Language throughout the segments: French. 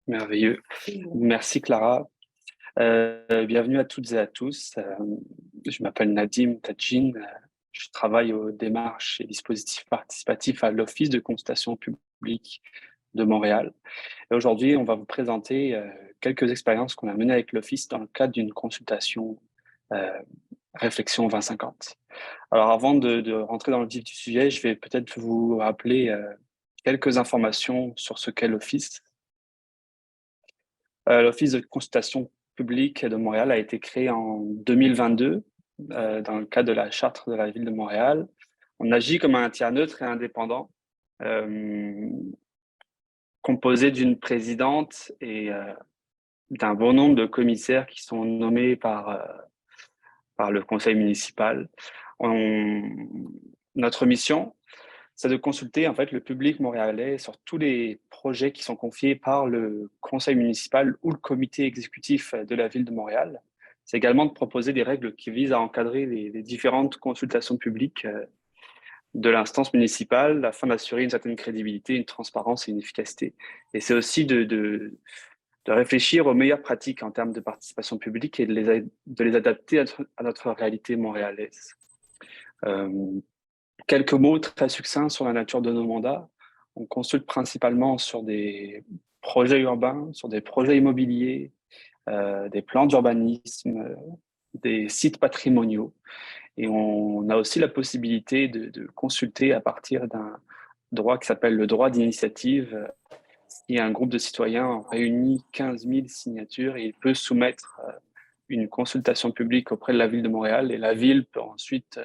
Merveilleux. Merci Clara. Bienvenue à toutes et à tous. Je m'appelle Nadim Tadjine. Je travaille aux démarches et dispositifs participatifs à l'Office de consultation publique de Montréal. Et aujourd'hui, on va vous présenter quelques expériences qu'on a menées avec l'Office dans le cadre d'une consultation euh, Réflexion 2050. Alors avant de rentrer dans le vif du sujet, je vais peut-être vous rappeler quelques informations sur ce qu'est l'Office. L'Office de consultation publique de Montréal a été créé en 2022 dans le cadre de la Charte de la Ville de Montréal. On agit comme un tiers neutre et indépendant, euh, composé d'une présidente et d'un bon nombre de commissaires qui sont nommés par le conseil municipal. On- Notre mission, c'est de consulter en fait le public montréalais sur tous les projets qui sont confiés par le conseil municipal ou le comité exécutif de la ville de Montréal. C'est également de proposer des règles qui visent à encadrer les différentes consultations publiques de l'instance municipale afin d'assurer une certaine crédibilité, une transparence et une efficacité. Et c'est aussi de réfléchir aux meilleures pratiques en termes de participation publique et de les adapter à notre réalité montréalaise. Euh, Quelques mots très succincts sur la nature de nos mandats. On consulte principalement sur des projets urbains, sur des projets immobiliers, des plans d'urbanisme, des sites patrimoniaux. Et on a aussi la possibilité de consulter à partir d'un droit qui s'appelle le droit d'initiative. Si un groupe de citoyens réunit 15 000 signatures, il peut soumettre une consultation publique auprès de la ville de Montréal et la ville peut ensuite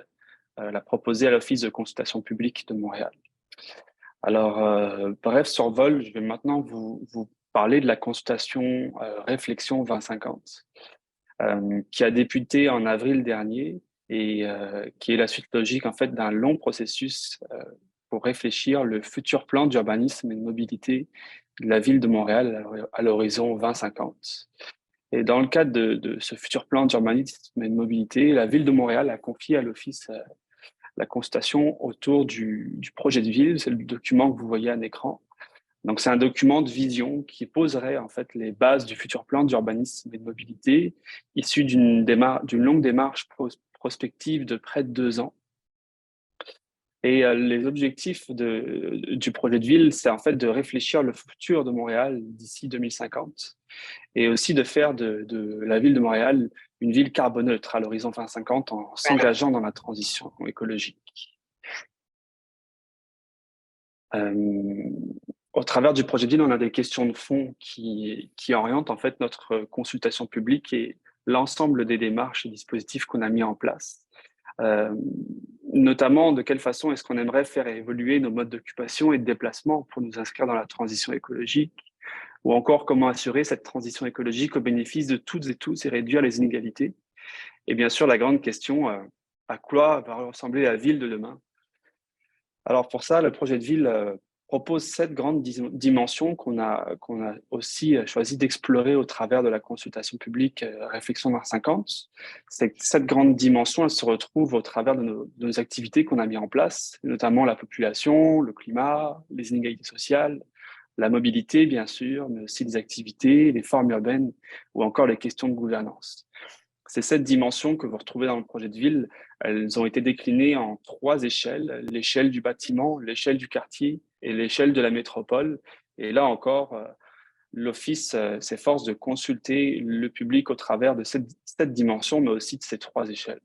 la proposer à l'Office de consultation publique de Montréal. Alors, bref survol, je vais maintenant vous parler de la consultation Réflexion 2050, qui a débuté en avril dernier et qui est la suite logique en fait d'un long processus pour réfléchir le futur plan d'urbanisme et de mobilité de la ville de Montréal à l'horizon 2050. Et dans le cadre de ce futur plan d'urbanisme et de mobilité, la ville de Montréal a confié à l'Office la consultation autour du projet de ville. C'est le document que vous voyez à l'écran. Donc, c'est un document de vision qui poserait en fait les bases du futur plan d'urbanisme et de mobilité, issu d'une longue démarche prospective de près de 2 ans. Et les objectifs du projet de ville, c'est en fait de réfléchir le futur de Montréal d'ici 2050 et aussi de faire de la ville de Montréal une ville carboneutre à l'horizon 2050 en s'engageant dans la transition écologique. Euh, Au travers du projet de ville, on a des questions de fond qui orientent en fait notre consultation publique et l'ensemble des démarches et dispositifs qu'on a mis en place. Euh, Notamment, de quelle façon est-ce qu'on aimerait faire évoluer nos modes d'occupation et de déplacement pour nous inscrire dans la transition écologique, ou encore comment assurer cette transition écologique au bénéfice de toutes et tous et réduire les inégalités. Et bien sûr, la grande question, à quoi va ressembler la ville de demain? Alors pour ça, le projet de ville propose 7 grandes dimensions qu'on a aussi choisi d'explorer au travers de la consultation publique Réflexion 2050. Ces 7 grandes dimensions, elles se retrouvent au travers de nos activités qu'on a mis en place, notamment la population, le climat, les inégalités sociales, la mobilité bien sûr, mais aussi les activités, les formes urbaines ou encore les questions de gouvernance. Ces 7 dimensions que vous retrouvez dans le projet de ville, elles ont été déclinées en 3 échelles, l'échelle du bâtiment, l'échelle du quartier et l'échelle de la métropole. Et là encore, l'Office s'efforce de consulter le public au travers de cette dimension, mais aussi de ces 3 échelles.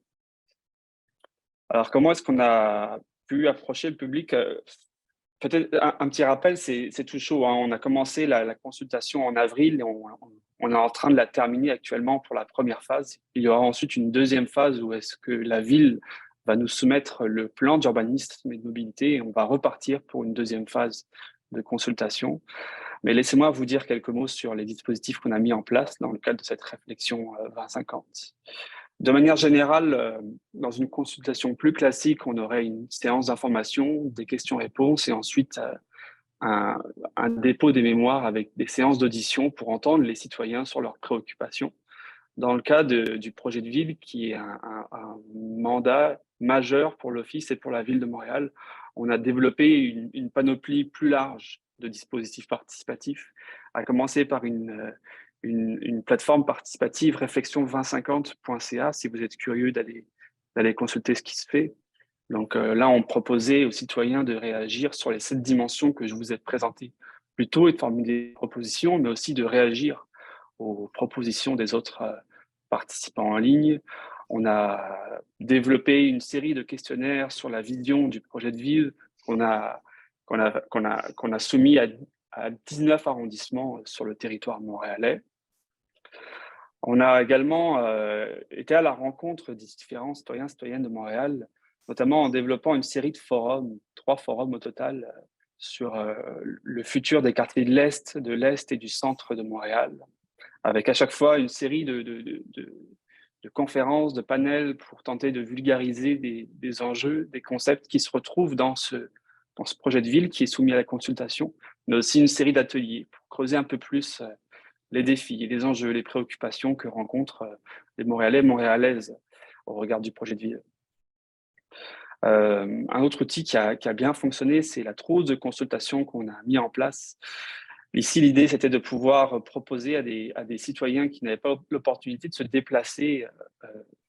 Alors, comment est-ce qu'on a pu approcher le public? Peut-être un petit rappel, c'est tout chaud, hein. On a commencé la consultation en avril et on est en train de la terminer actuellement pour la première phase. Il y aura ensuite une deuxième phase où est-ce que la ville va nous soumettre le plan d'urbanisme et de mobilité et on va repartir pour une deuxième phase de consultation. Mais laissez-moi vous dire quelques mots sur les dispositifs qu'on a mis en place dans le cadre de cette réflexion 2050. De manière générale, dans une consultation plus classique, on aurait une séance d'information, des questions-réponses et ensuite un, un dépôt des mémoires avec des séances d'audition pour entendre les citoyens sur leurs préoccupations. Dans le cas du projet de ville, qui est un mandat majeur pour l'Office et pour la ville de Montréal, on a développé une panoplie plus large de dispositifs participatifs, à commencer par une plateforme participative réflexion2050.ca si vous êtes curieux d'aller consulter ce qui se fait. Donc là, on proposait aux citoyens de réagir sur les 7 dimensions que je vous ai présentées plus tôt et de formuler des propositions, mais aussi de réagir aux propositions des autres participants en ligne. On a développé une série de questionnaires sur la vision du projet de ville qu'on a soumis à 19 arrondissements sur le territoire montréalais. On a également été à la rencontre des différents citoyens et citoyennes de Montréal, notamment en développant une série de forums, 3 forums au total, sur le futur des quartiers de l'Est et du centre de Montréal, avec à chaque fois une série de conférences, de panels pour tenter de vulgariser des enjeux, des concepts qui se retrouvent dans ce projet de ville qui est soumis à la consultation, mais aussi une série d'ateliers pour creuser un peu plus les défis, les enjeux, les préoccupations que rencontrent les Montréalais et Montréalaises au regard du projet de ville. Un autre outil qui a bien fonctionné, c'est la trousse de consultation qu'on a mis en place. Ici, l'idée, c'était de pouvoir proposer à des citoyens qui n'avaient pas l'opportunité de se déplacer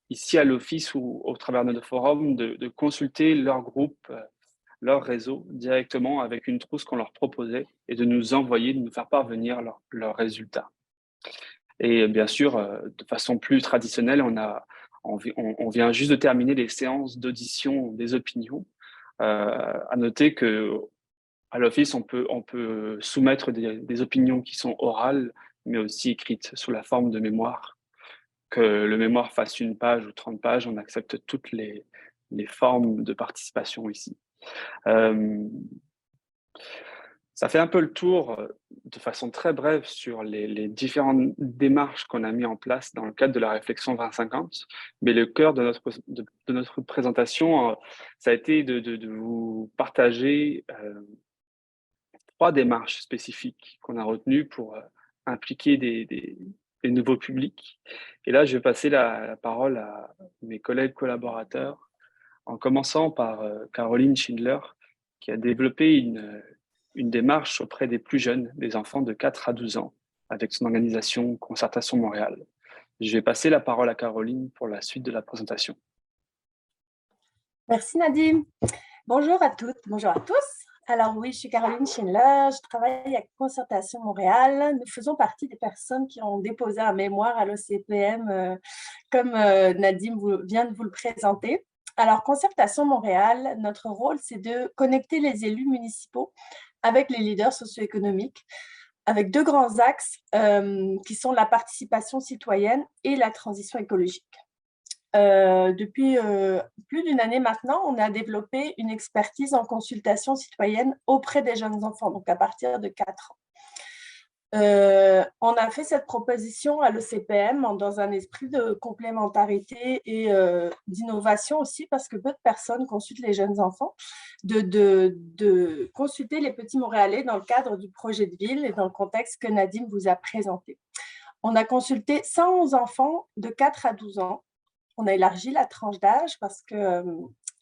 ici à l'office ou au travers de nos forums, de consulter leur groupe, leur réseau directement avec une trousse qu'on leur proposait et de nous envoyer, de nous faire parvenir leurs résultats. Et bien sûr, de façon plus traditionnelle, on vient juste de terminer les séances d'audition des opinions. À noter que à l'office, on peut soumettre des opinions qui sont orales, mais aussi écrites sous la forme de mémoire. Que le mémoire fasse 1 page ou 30 pages, on accepte toutes les formes de participation ici. Ça fait un peu le tour de façon très brève sur les différentes démarches qu'on a mis en place dans le cadre de la réflexion 2050. Mais le cœur de notre présentation, ça a été de vous partager 3 démarches spécifiques qu'on a retenues pour impliquer des nouveaux publics. Et là, je vais passer la parole à mes collègues collaborateurs, en commençant par Caroline Schindler, qui a développé une démarche auprès des plus jeunes, des enfants de 4 à 12 ans, avec son organisation Concertation Montréal. Je vais passer la parole à Caroline pour la suite de la présentation. Merci Nadim. Bonjour à toutes, bonjour à tous. Alors oui, je suis Caroline Schindler, je travaille à Concertation Montréal. Nous faisons partie des personnes qui ont déposé un mémoire à l'OCPM, comme Nadim vient de vous le présenter. Alors, Concertation Montréal, notre rôle, c'est de connecter les élus municipaux avec les leaders socio-économiques, avec 2 grands axes qui sont la participation citoyenne et la transition écologique. Depuis plus d'1 année maintenant, on a développé une expertise en consultation citoyenne auprès des jeunes enfants, donc à partir de 4 ans. On a fait cette proposition à l'ECPM dans un esprit de complémentarité et d'innovation aussi, parce que peu de personnes consultent les jeunes enfants, de consulter les petits Montréalais dans le cadre du projet de ville et dans le contexte que Nadim vous a présenté. On a consulté 111 enfants de 4 à 12 ans. On a élargi la tranche d'âge parce que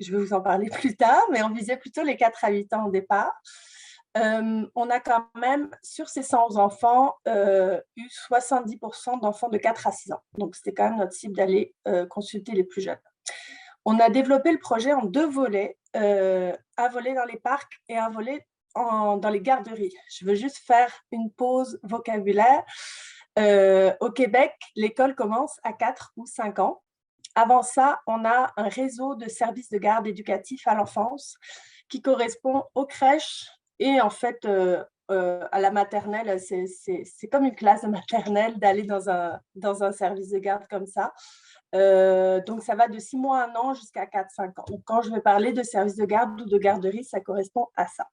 je vais vous en parler plus tard, mais on visait plutôt les 4 à 8 ans au départ. On a quand même, sur ces 111 enfants, eu 70% d'enfants de 4 à 6 ans. Donc, c'était quand même notre cible d'aller consulter les plus jeunes. On a développé le projet en 2 volets, un volet dans les parcs et un volet dans les garderies. Je veux juste faire une pause vocabulaire. Au Québec, l'école commence à 4 ou 5 ans. Avant ça, on a un réseau de services de garde éducatifs à l'enfance qui correspond aux crèches et en fait à la maternelle. C'est comme une classe de maternelle d'aller dans un service de garde comme ça. Donc, ça va de 6 mois à 1 an jusqu'à 4-5 ans. Donc, quand je vais parler de service de garde ou de garderie, ça correspond à ça.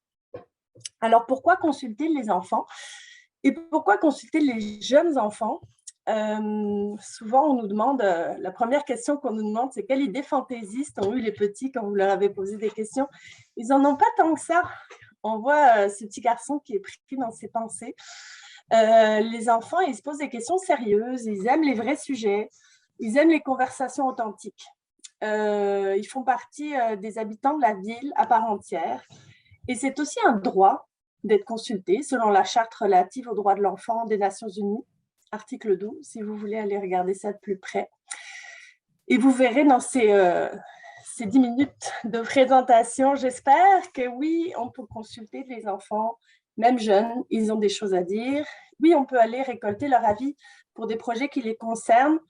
Alors, pourquoi consulter les enfants et pourquoi consulter les jeunes enfants? Souvent, on nous demande, la première question qu'on nous demande, c'est quelle idée fantaisiste ont eu les petits quand vous leur avez posé des questions. Ils n'en ont pas tant que ça. On voit ce petit garçon qui est pris dans ses pensées. Les enfants, ils se posent des questions sérieuses, ils aiment les vrais sujets, ils aiment les conversations authentiques. Ils font partie des habitants de la ville à part entière. Et c'est aussi un droit d'être consulté selon la charte relative aux droits de l'enfant des Nations Unies, article 12, si vous voulez aller regarder ça de plus près. Et vous verrez dans ces 10 minutes de présentation, j'espère que oui, on peut consulter les enfants, même jeunes, ils ont des choses à dire. Oui, on peut aller récolter leur avis pour des projets qui les concernent,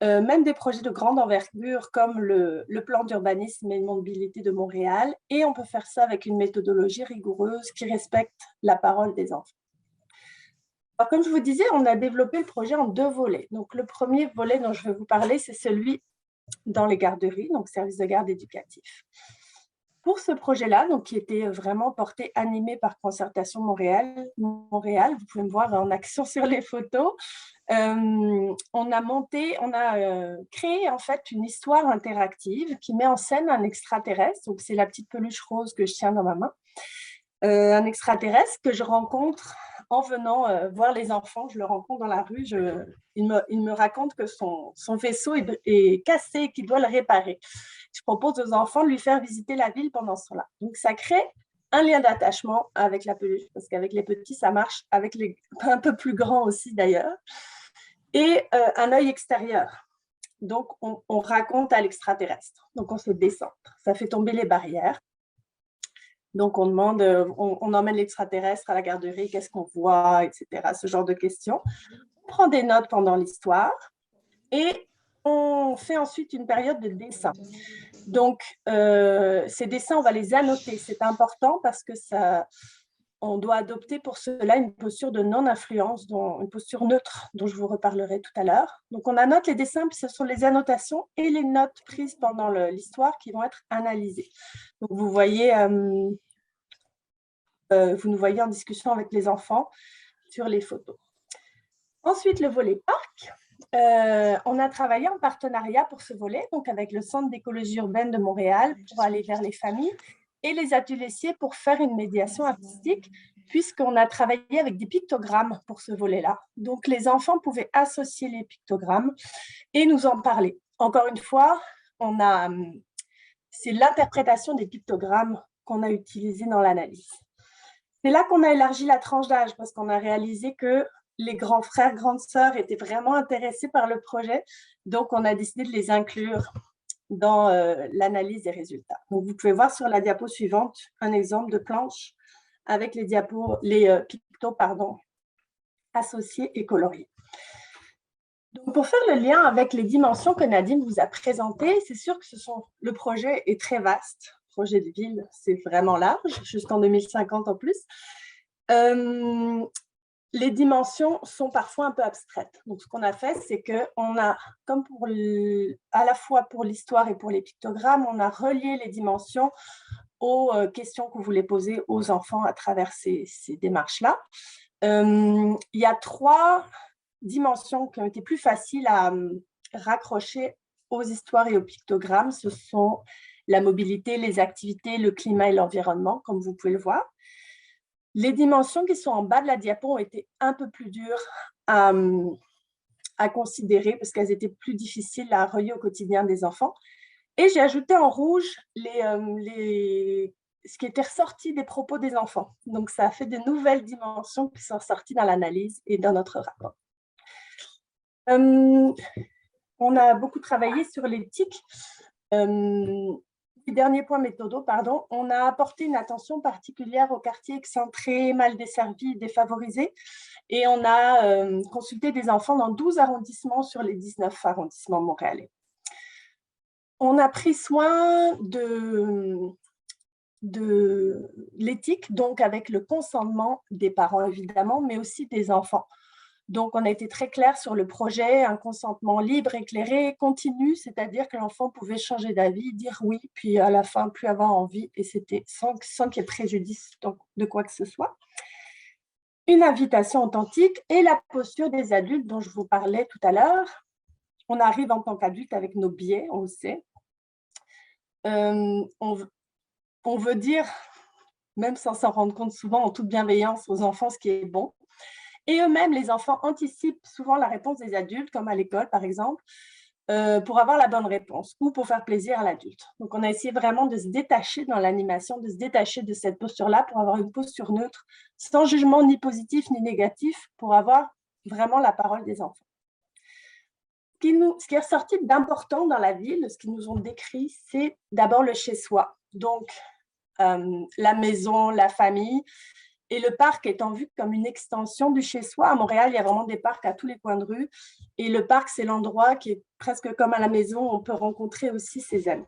même des projets de grande envergure comme le plan d'urbanisme et de mobilité de Montréal. Et on peut faire ça avec une méthodologie rigoureuse qui respecte la parole des enfants. Alors, comme je vous disais, on a développé le projet en 2 volets. Donc, le premier volet dont je vais vous parler, c'est celui dans les garderies, donc service de garde éducatif. Pour ce projet-là, donc qui était vraiment porté, animé par Concertation Montréal, vous pouvez me voir en action sur les photos, on a créé en fait une histoire interactive qui met en scène un extraterrestre, donc c'est la petite peluche rose que je tiens dans ma main, un extraterrestre que je rencontre en venant voir les enfants. Je le rencontre dans la rue, il me raconte que son vaisseau est cassé et qu'il doit le réparer. Je propose aux enfants de lui faire visiter la ville pendant ce temps-là. Donc, ça crée un lien d'attachement avec la peluche, parce qu'avec les petits, ça marche, avec les un peu plus grands aussi d'ailleurs, et un œil extérieur. Donc, on raconte à l'extraterrestre. Donc, on se décentre. Ça fait tomber les barrières. Donc, on emmène l'extraterrestre à la garderie, qu'est-ce qu'on voit, etc., ce genre de questions. On prend des notes pendant l'histoire et on fait ensuite une période de dessin. Donc, ces dessins, on va les annoter. C'est important parce que on doit adopter pour cela une posture de non-influence, une posture neutre, dont je vous reparlerai tout à l'heure. Donc, on annote les dessins, puis ce sont les annotations et les notes prises pendant l'histoire qui vont être analysées. Donc, vous nous voyez en discussion avec les enfants sur les photos. Ensuite, le volet parc. On a travaillé en partenariat pour ce volet, donc avec le Centre d'écologie urbaine de Montréal pour aller vers les familles et les ateliers pour faire une médiation artistique, puisqu'on a travaillé avec des pictogrammes pour ce volet-là. Donc, les enfants pouvaient associer les pictogrammes et nous en parler. Encore une fois, c'est l'interprétation des pictogrammes qu'on a utilisé dans l'analyse. C'est là qu'on a élargi la tranche d'âge, parce qu'on a réalisé que les grands frères, grandes sœurs étaient vraiment intéressés par le projet. Donc, on a décidé de les inclure dans l'analyse des résultats. Donc, vous pouvez voir sur la diapo suivante un exemple de planche avec les pictos associés et coloriés. Donc, pour faire le lien avec les dimensions que Nadine vous a présentées, c'est sûr que le projet est très vaste. Le projet de ville, c'est vraiment large, jusqu'en 2050 en plus. Les dimensions sont parfois un peu abstraites. Donc, ce qu'on a fait, c'est qu'on a, comme à la fois pour l'histoire et pour les pictogrammes, on a relié les dimensions aux questions que vous voulez poser aux enfants à travers ces démarches-là. Il y a 3 dimensions qui ont été plus faciles à raccrocher aux histoires et aux pictogrammes. Ce sont la mobilité, les activités, le climat et l'environnement, comme vous pouvez le voir. Les dimensions qui sont en bas de la diapo ont été un peu plus dures à considérer parce qu'elles étaient plus difficiles à relier au quotidien des enfants. Et j'ai ajouté en rouge ce qui était ressorti des propos des enfants. Donc, ça a fait de nouvelles dimensions qui sont sorties dans l'analyse et dans notre rapport. On a beaucoup travaillé sur l'éthique. Dernier point méthodo, on a apporté une attention particulière aux quartiers excentrés, mal desservis, défavorisés, et on a consulté des enfants dans 12 arrondissements sur les 19 arrondissements montréalais. On a pris soin de l'éthique, donc avec le consentement des parents évidemment, mais aussi des enfants. Donc, on a été très clair sur le projet, un consentement libre, éclairé, continu, c'est-à-dire que l'enfant pouvait changer d'avis, dire oui, puis à la fin, plus avoir envie, et c'était sans qu'il y ait préjudice de quoi que ce soit. Une invitation authentique et la posture des adultes dont je vous parlais tout à l'heure. On arrive en tant qu'adulte avec nos biais, on le sait. On veut dire, même sans s'en rendre compte souvent, en toute bienveillance aux enfants, ce qui est bon. Et eux-mêmes, les enfants anticipent souvent la réponse des adultes, comme à l'école, par exemple. pour avoir la bonne réponse ou pour faire plaisir à l'adulte. Donc, on a essayé vraiment de se détacher dans l'animation, de se détacher de cette posture-là pour avoir une posture neutre, sans jugement ni positif ni négatif, pour avoir vraiment la parole des enfants. Ce qui est ressorti d'important dans la ville, ce qu'ils nous ont décrit, c'est d'abord le chez-soi. Donc, la maison, la famille, et le parc étant vu comme une extension du chez-soi. À Montréal, il y a vraiment des parcs à tous les coins de rue. Et le parc, c'est l'endroit qui est presque comme à la maison. On peut rencontrer aussi ses amis.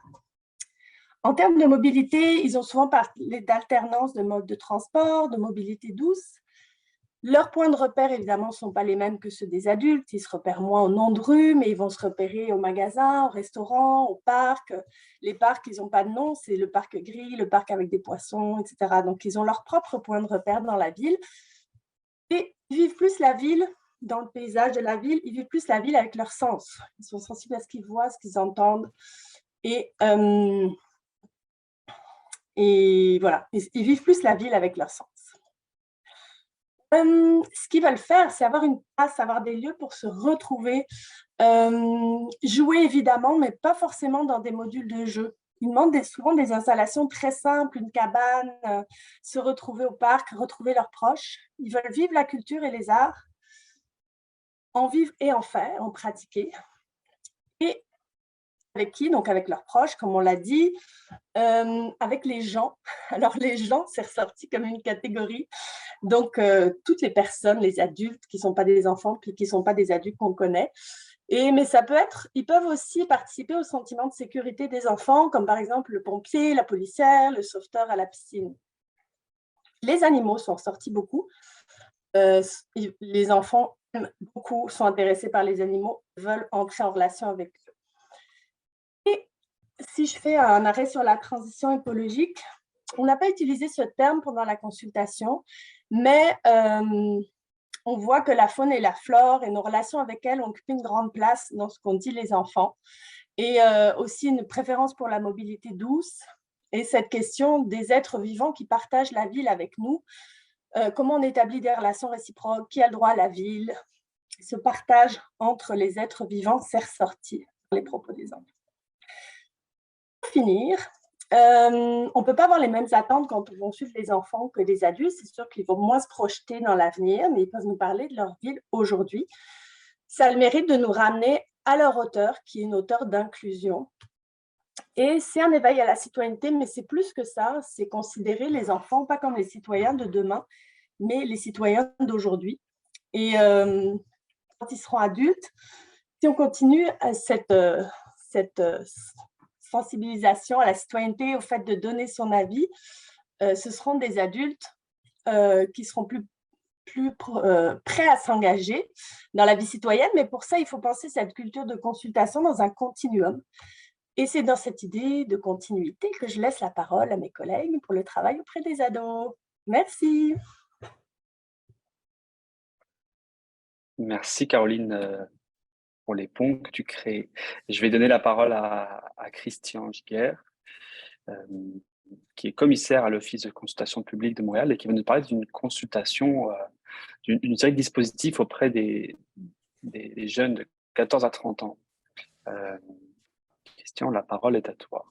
En termes de mobilité, ils ont souvent parlé d'alternance de modes de transport, de mobilité douce. Leurs points de repère, évidemment, ne sont pas les mêmes que ceux des adultes. Ils se repèrent moins au nom de rue, mais ils vont se repérer au magasin, au restaurant, au parc. Les parcs, ils n'ont pas de nom, c'est le parc gris, le parc avec des poissons, etc. Donc, ils ont leur propre point de repère dans la ville. Et ils vivent plus la ville, dans le paysage de la ville, ils vivent plus la ville avec leurs sens. Ils sont sensibles à ce qu'ils voient, à ce qu'ils entendent. Et voilà, ils vivent plus la ville avec leurs sens. Ce qu'ils veulent faire, c'est avoir une place, avoir des lieux pour se retrouver, jouer évidemment, mais pas forcément dans des modules de jeu. Ils demandent souvent des installations très simples, une cabane, se retrouver au parc, retrouver leurs proches. Ils veulent vivre la culture et les arts, en vivre et en faire, en pratiquer. Et avec qui? Donc avec leurs proches, comme on l'a dit, avec les gens. Alors les gens, c'est ressorti comme une catégorie. Donc, toutes les personnes, les adultes qui ne sont pas des enfants, puis qui ne sont pas des adultes qu'on connaît. Mais ça peut être, ils peuvent aussi participer au sentiment de sécurité des enfants, comme par exemple le pompier, la policière, le sauveteur à la piscine. Les animaux sont ressortis beaucoup. Les enfants, beaucoup, sont intéressés par les animaux, veulent entrer en relation avec eux. Et si je fais un arrêt sur la transition écologique, on n'a pas utilisé ce terme pendant la consultation, mais on voit que la faune et la flore et nos relations avec elles ont occupé une grande place dans ce qu'ont dit les enfants. Et aussi une préférence pour la mobilité douce et cette question des êtres vivants qui partagent la ville avec nous. Comment on établit des relations réciproques, qui a le droit à la ville. Ce partage entre les êtres vivants s'est ressorti dans les propos des enfants. Pour finir, on ne peut pas avoir les mêmes attentes quand on va suivre les enfants que les adultes. C'est sûr qu'ils vont moins se projeter dans l'avenir, mais ils peuvent nous parler de leur ville aujourd'hui. Ça a le mérite de nous ramener à leur hauteur, qui est une hauteur d'inclusion. Et c'est un éveil à la citoyenneté, mais c'est plus que ça. C'est considérer les enfants pas comme les citoyens de demain, mais les citoyens d'aujourd'hui. Et quand ils seront adultes, si on continue cette sensibilisation à la citoyenneté, au fait de donner son avis, ce seront des adultes qui seront plus prêts à s'engager dans la vie citoyenne. Mais pour ça, il faut penser cette culture de consultation dans un continuum. Et c'est dans cette idée de continuité que je laisse la parole à mes collègues pour le travail auprès des ados. Merci. Merci Caroline pour les ponts que tu crées. Je vais donner la parole à Christian Giguère, qui est commissaire à l'Office de consultation publique de Montréal et qui va nous parler d'une consultation, d'une série de dispositifs auprès des jeunes de 14 à 30 ans. Christian, la parole est à toi.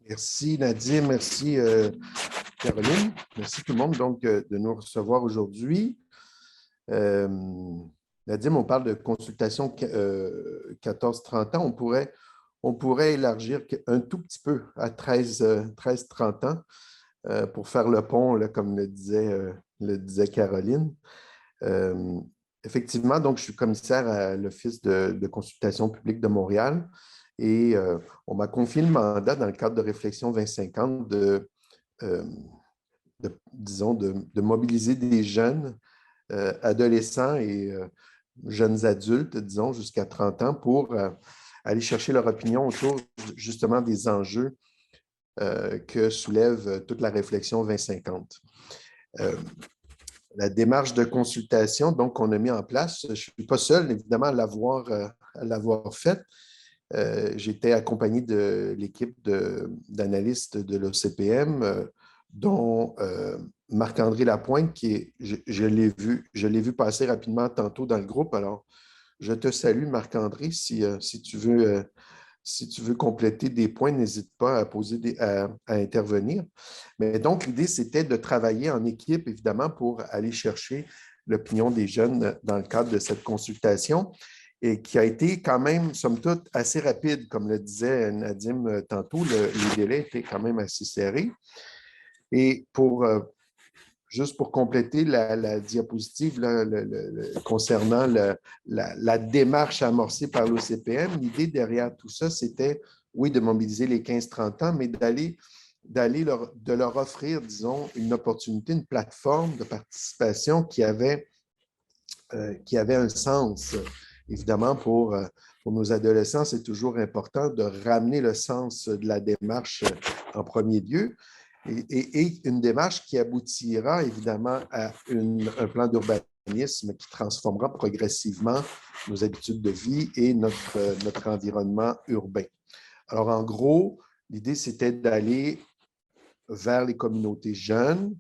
Merci Nadim, merci Caroline, merci tout le monde donc de nous recevoir aujourd'hui. Nadim, on parle de consultation 14-30 ans, on pourrait élargir un tout petit peu à 13-30 ans pour faire le pont, là, comme le disait Caroline. Effectivement, donc je suis commissaire à l'Office de consultation publique de Montréal. Et on m'a confié le mandat dans le cadre de Réflexion 2050 de mobiliser des jeunes, adolescents et jeunes adultes, disons, jusqu'à 30 ans pour aller chercher leur opinion autour justement des enjeux que soulève toute la Réflexion 2050. La démarche de consultation donc qu'on a mis en place, je ne suis pas seul évidemment à l'avoir faite. J'ai été accompagné de l'équipe d'analystes de l'OCPM, dont Marc-André Lapointe, je l'ai vu passer rapidement tantôt dans le groupe. Alors, je te salue, Marc-André. Si tu veux compléter des points, n'hésite pas à intervenir. Mais donc, l'idée, c'était de travailler en équipe, évidemment, pour aller chercher l'opinion des jeunes dans le cadre de cette consultation et qui a été quand même, somme toute, assez rapide. Comme le disait Nadim tantôt, les délais étaient quand même assez serrés. Et juste pour compléter la diapositive là, concernant la démarche amorcée par l'OCPM, l'idée derrière tout ça, c'était, oui, de mobiliser les 15-30 ans, mais de leur offrir, disons, une opportunité, une plateforme de participation qui avait un sens. Évidemment, pour nos adolescents, c'est toujours important de ramener le sens de la démarche en premier lieu. Et une démarche qui aboutira évidemment à un plan d'urbanisme qui transformera progressivement nos habitudes de vie et notre environnement urbain. Alors, en gros, l'idée, c'était d'aller vers les communautés jeunes,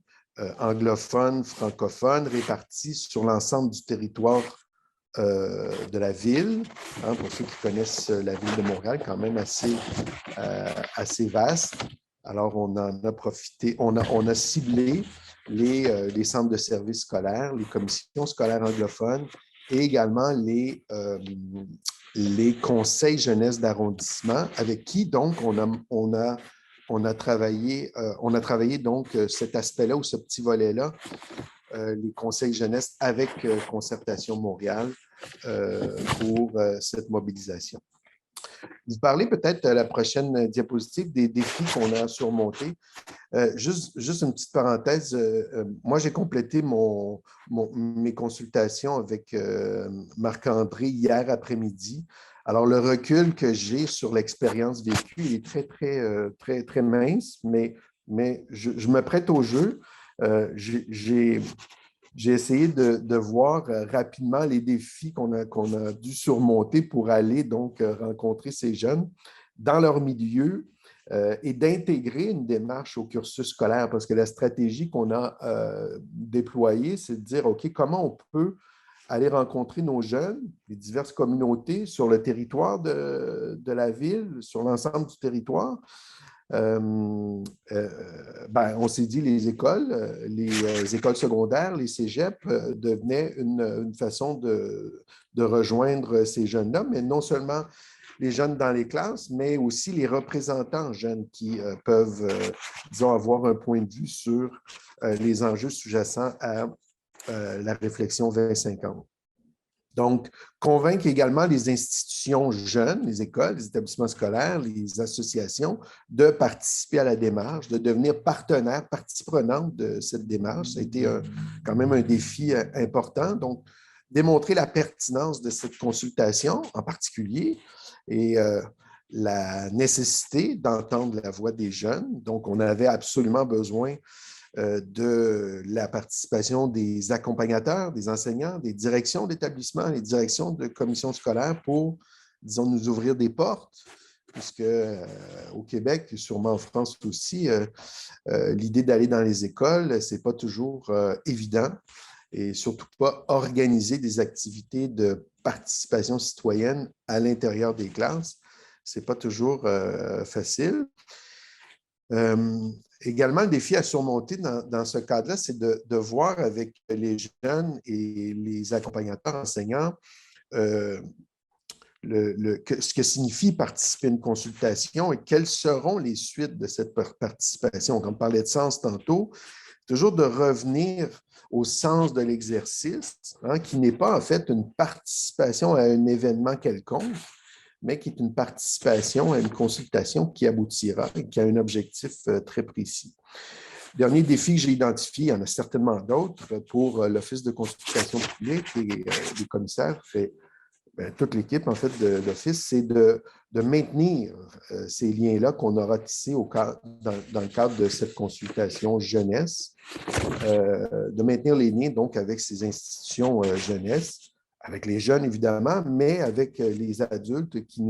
anglophones, francophones, répartis sur l'ensemble du territoire de la ville. Hein, pour ceux qui connaissent la ville de Montréal, quand même assez vaste. Alors, on en a profité, on a ciblé les centres de services scolaires, les commissions scolaires anglophones et également les conseils jeunesse d'arrondissement avec qui, donc, on a travaillé donc cet aspect-là ou ce petit volet-là, les conseils jeunesse avec Concertation Montréal pour cette mobilisation. Vous parlez peut-être à la prochaine diapositive des défis qu'on a surmontés. Juste une petite parenthèse, moi j'ai complété mes consultations avec Marc-André hier après-midi. Alors le recul que j'ai sur l'expérience vécue, il est très mince, mais je me prête au jeu. J'ai essayé de voir rapidement les défis qu'on a dû surmonter pour aller donc rencontrer ces jeunes dans leur milieu et d'intégrer une démarche au cursus scolaire parce que la stratégie qu'on a déployée, c'est de dire, OK, comment on peut aller rencontrer nos jeunes, les diverses communautés sur le territoire de la ville, sur l'ensemble du territoire. On s'est dit les écoles secondaires, les cégeps devenaient une façon de rejoindre ces jeunes-là, mais non seulement les jeunes dans les classes, mais aussi les représentants jeunes qui peuvent, disons, avoir un point de vue sur les enjeux sous-jacents à la réflexion 2050. Donc, convaincre également les institutions jeunes, les écoles, les établissements scolaires, les associations, de participer à la démarche, de devenir partenaires, partie prenante de cette démarche. Ça a été quand même un défi important. Donc, démontrer la pertinence de cette consultation en particulier et la nécessité d'entendre la voix des jeunes. Donc, on avait absolument besoin de la participation des accompagnateurs, des enseignants, des directions d'établissement, les directions de commissions scolaires pour, disons, nous ouvrir des portes, puisque au Québec, et sûrement en France aussi, l'idée d'aller dans les écoles, ce n'est pas toujours évident et surtout pas organiser des activités de participation citoyenne à l'intérieur des classes. Ce n'est pas toujours facile. Également, le défi à surmonter dans ce cadre-là, c'est de voir avec les jeunes et les accompagnateurs enseignants ce que signifie participer à une consultation et quelles seront les suites de cette participation. Quand on parlait de sens tantôt, toujours de revenir au sens de l'exercice, hein, qui n'est pas en fait une participation à un événement quelconque, mais qui est une participation à une consultation qui aboutira et qui a un objectif très précis. Dernier défi que j'ai identifié, il y en a certainement d'autres pour l'Office de consultation publique et les commissaires, toute l'équipe en fait de l'Office, c'est de maintenir ces liens-là qu'on aura tissés dans le cadre de cette consultation jeunesse, de maintenir les liens donc avec ces institutions jeunesse, avec les jeunes, évidemment, mais avec les adultes qui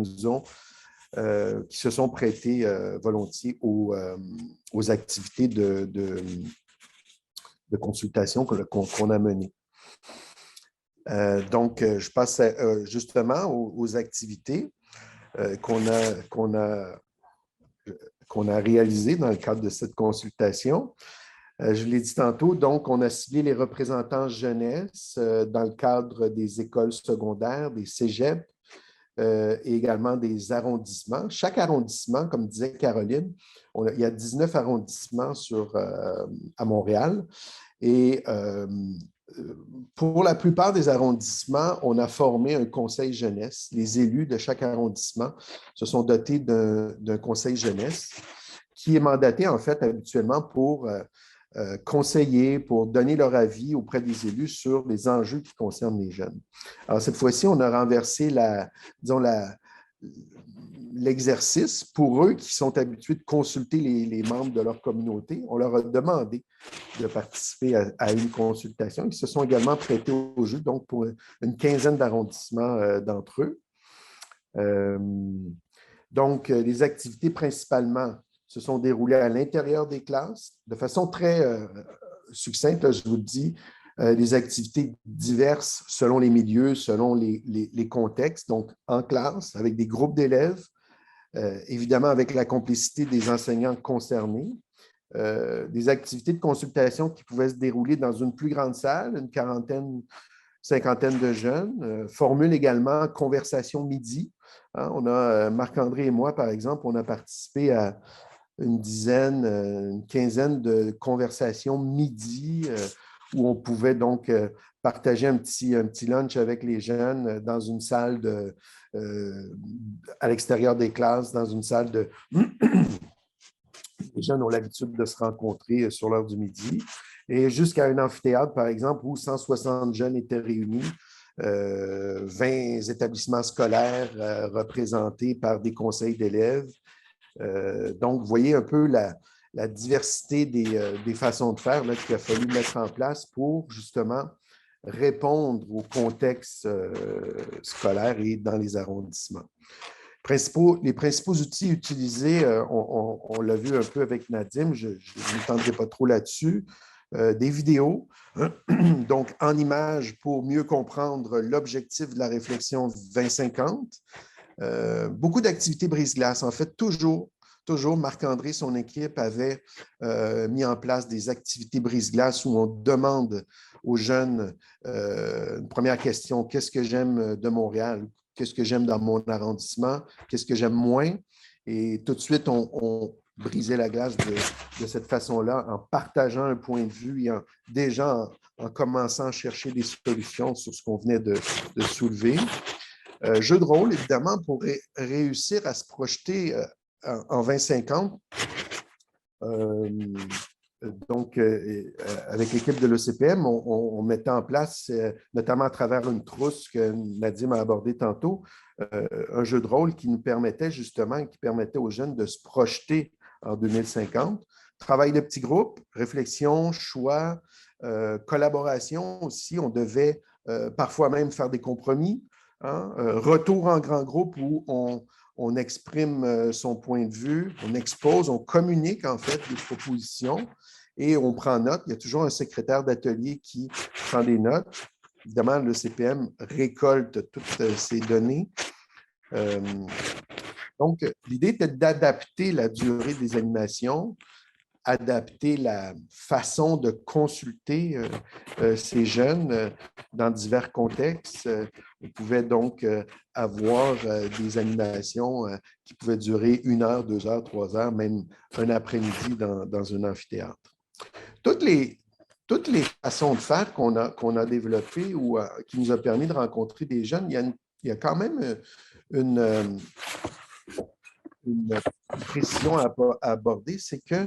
se sont prêtés volontiers aux activités de consultation qu'on a menées. Donc, je passe justement aux activités qu'on a réalisées dans le cadre de cette consultation. Je l'ai dit tantôt, donc, on a ciblé les représentants jeunesse dans le cadre des écoles secondaires, des cégeps et également des arrondissements. Chaque arrondissement, comme disait Caroline, il y a 19 arrondissements à Montréal. Et pour la plupart des arrondissements, on a formé un conseil jeunesse. Les élus de chaque arrondissement se sont dotés d'un conseil jeunesse qui est mandaté, en fait, habituellement pour conseiller, pour donner leur avis auprès des élus sur les enjeux qui concernent les jeunes. Alors, cette fois-ci, on a renversé l'exercice pour eux qui sont habitués de consulter les membres de leur communauté. On leur a demandé de participer à une consultation. Ils se sont également prêtés au jeu, donc pour une quinzaine d'arrondissements d'entre eux. Donc, les activités principalement se sont déroulées à l'intérieur des classes de façon très succincte, là, je vous le dis, des activités diverses selon les milieux, selon les contextes, donc en classe, avec des groupes d'élèves, évidemment avec la complicité des enseignants concernés, des activités de consultation qui pouvaient se dérouler dans une plus grande salle, une quarantaine, cinquantaine de jeunes, formule également conversation midi. Hein, on a, Marc-André et moi, par exemple, on a participé à une dizaine, une quinzaine de conversations midi où on pouvait donc partager un petit lunch avec les jeunes dans une salle à l'extérieur des classes, dans une salle de... Les jeunes ont l'habitude de se rencontrer sur l'heure du midi. Et jusqu'à un amphithéâtre, par exemple, où 160 jeunes étaient réunis, 20 établissements scolaires représentés par des conseils d'élèves. Donc, vous voyez un peu la diversité des façons de faire qu'il a fallu mettre en place pour justement répondre au contexte scolaire et dans les arrondissements. Les principaux outils utilisés, on l'a vu un peu avec Nadim, je ne m'étendrai pas trop là-dessus, des vidéos, donc en images pour mieux comprendre l'objectif de la réflexion 2050, beaucoup d'activités brise-glace. En fait, toujours, Marc-André, son équipe avait mis en place des activités brise-glace où on demande aux jeunes une première question, qu'est-ce que j'aime de Montréal? Qu'est-ce que j'aime dans mon arrondissement? Qu'est-ce que j'aime moins? Et tout de suite, on brisait la glace de cette façon-là en partageant un point de vue et déjà en commençant à chercher des solutions sur ce qu'on venait de soulever. Jeu de rôle, évidemment, pour réussir à se projeter en 2050. Donc, avec l'équipe de l'ECPM, on mettait en place, notamment à travers une trousse que Nadim a abordée tantôt, un jeu de rôle qui nous permettait justement, qui permettait aux jeunes de se projeter en 2050. Travail de petits groupes, réflexion, choix, collaboration aussi. On devait parfois même faire des compromis. Hein? Retour en grand groupe où on exprime son point de vue, on expose, on communique en fait des propositions et on prend note. Il y a toujours un secrétaire d'atelier qui prend des notes. Évidemment, le CPM récolte toutes ces données. Donc, l'idée était d'adapter la durée des animations, adapter la façon de consulter ces jeunes dans divers contextes. On pouvait donc avoir des animations qui pouvaient durer 1 heure, 2 heures, 3 heures, même un après-midi dans un amphithéâtre. Toutes les façons de faire qu'on a développées ou qui nous a permis de rencontrer des jeunes, il y a quand même une précision à aborder, c'est que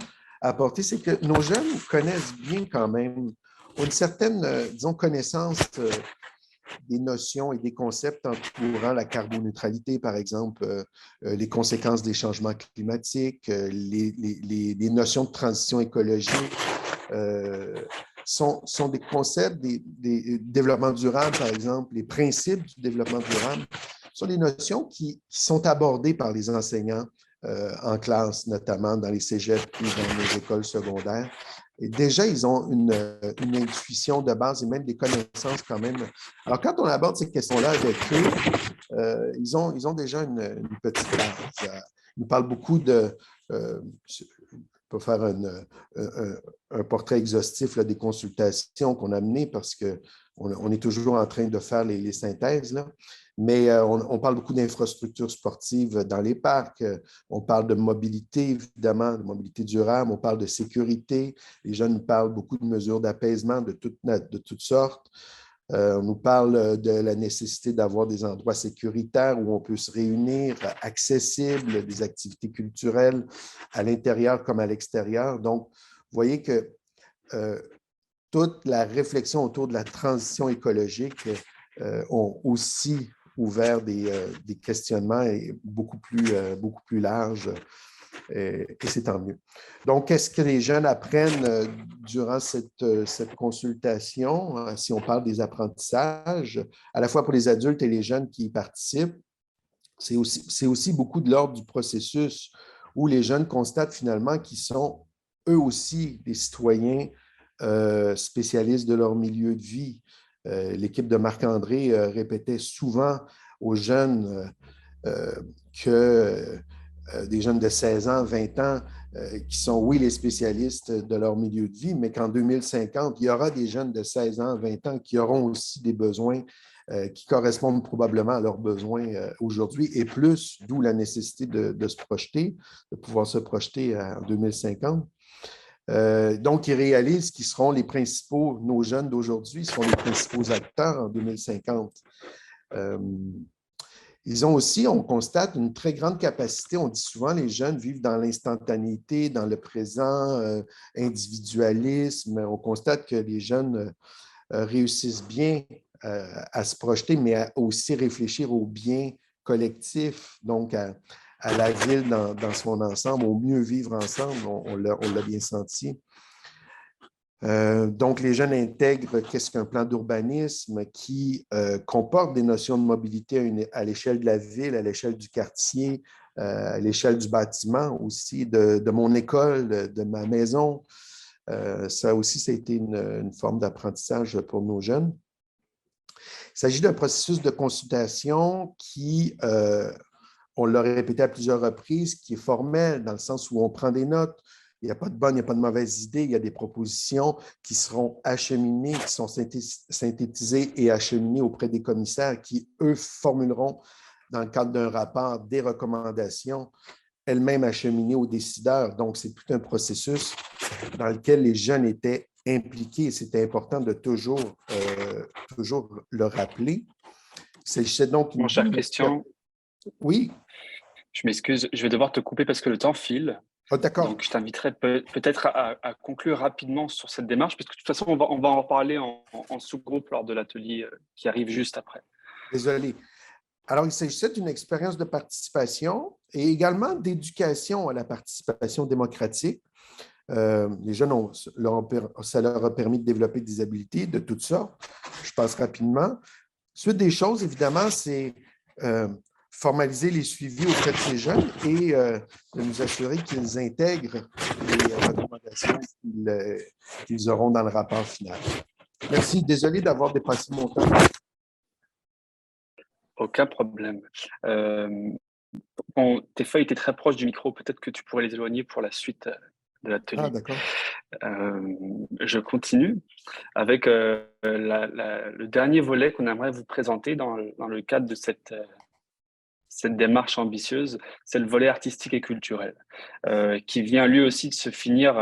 nos jeunes connaissent bien quand même, ont une certaine, disons, connaissance des notions et des concepts entourant la carboneutralité, par exemple, les conséquences des changements climatiques, les notions de transition écologique, sont des concepts des développements durables, par exemple, les principes du développement durable, sont des notions qui sont abordées par les enseignants en classe, notamment dans les cégeps ou dans les écoles secondaires. Et déjà, ils ont une intuition de base et même des connaissances quand même. Alors, quand on aborde ces questions-là avec eux, ils ont déjà une petite base. Ils nous parlent beaucoup de... pour faire un portrait exhaustif là, des consultations qu'on a menées parce qu'on est toujours en train de faire les synthèses, là. Mais on parle beaucoup d'infrastructures sportives dans les parcs, on parle de mobilité, évidemment, de mobilité durable, on parle de sécurité, les jeunes nous parlent beaucoup de mesures d'apaisement de toutes sortes. On nous parle de la nécessité d'avoir des endroits sécuritaires où on peut se réunir, accessibles, des activités culturelles à l'intérieur comme à l'extérieur. Donc, vous voyez que toute la réflexion autour de la transition écologique ont aussi ouvert des questionnements beaucoup plus larges. Et c'est tant mieux. Donc, qu'est-ce que les jeunes apprennent durant cette consultation? Si on parle des apprentissages, à la fois pour les adultes et les jeunes qui y participent, c'est aussi beaucoup de l'ordre du processus où les jeunes constatent finalement qu'ils sont eux aussi des citoyens spécialistes de leur milieu de vie. L'équipe de Marc-André répétait souvent aux jeunes que des jeunes de 16 ans, 20 ans, qui sont, oui, les spécialistes de leur milieu de vie, mais qu'en 2050, il y aura des jeunes de 16 ans, 20 ans qui auront aussi des besoins qui correspondent probablement à leurs besoins aujourd'hui et plus, d'où la nécessité de se projeter, de pouvoir se projeter en 2050. Donc, ils réalisent qu'ils seront les principaux, nos jeunes d'aujourd'hui seront les principaux acteurs en 2050. Ils ont aussi, on constate, une très grande capacité. On dit souvent les jeunes vivent dans l'instantanéité, dans le présent, individualisme. On constate que les jeunes réussissent bien à se projeter, mais à aussi réfléchir au bien collectif, donc à la ville dans son ensemble, au mieux vivre ensemble. On l'a bien senti. Donc, les jeunes intègrent qu'est-ce qu'un plan d'urbanisme qui comporte des notions de mobilité à l'échelle de la ville, à l'échelle du quartier, à l'échelle du bâtiment aussi, de mon école, de ma maison. Ça aussi, ça a été une forme d'apprentissage pour nos jeunes. Il s'agit d'un processus de consultation qui, on l'a répété à plusieurs reprises, qui est formel dans le sens où on prend des notes. Il n'y a pas de bonne, il n'y a pas de mauvaise idée. Il y a des propositions qui seront acheminées, qui sont synthétisées et acheminées auprès des commissaires qui, eux, formuleront dans le cadre d'un rapport des recommandations, elles-mêmes acheminées aux décideurs. Donc, c'est tout un processus dans lequel les jeunes étaient impliqués. C'était important de toujours le rappeler. Il s'agissait donc... Mon cher Christian, oui. Je m'excuse, je vais devoir te couper parce que le temps file. Oh, d'accord. Donc, je t'inviterai peut-être à conclure rapidement sur cette démarche, parce que de toute façon, on va en reparler en sous-groupe lors de l'atelier qui arrive juste après. Désolé. Alors, il s'agissait d'une expérience de participation et également d'éducation à la participation démocratique. Les jeunes, ça leur a permis de développer des habiletés de toutes sortes. Je passe rapidement. Suite des choses, évidemment, c'est formaliser les suivis auprès de ces jeunes et de nous assurer qu'ils intègrent les recommandations qu'ils auront dans le rapport final. Merci. Désolé d'avoir dépassé mon temps. Aucun problème. Tes feuilles étaient très proches du micro. Peut-être que tu pourrais les éloigner pour la suite de l'atelier. Ah, d'accord. Je continue avec le dernier volet qu'on aimerait vous présenter dans le cadre de cette démarche ambitieuse, c'est le volet artistique et culturel, qui vient lui aussi de se finir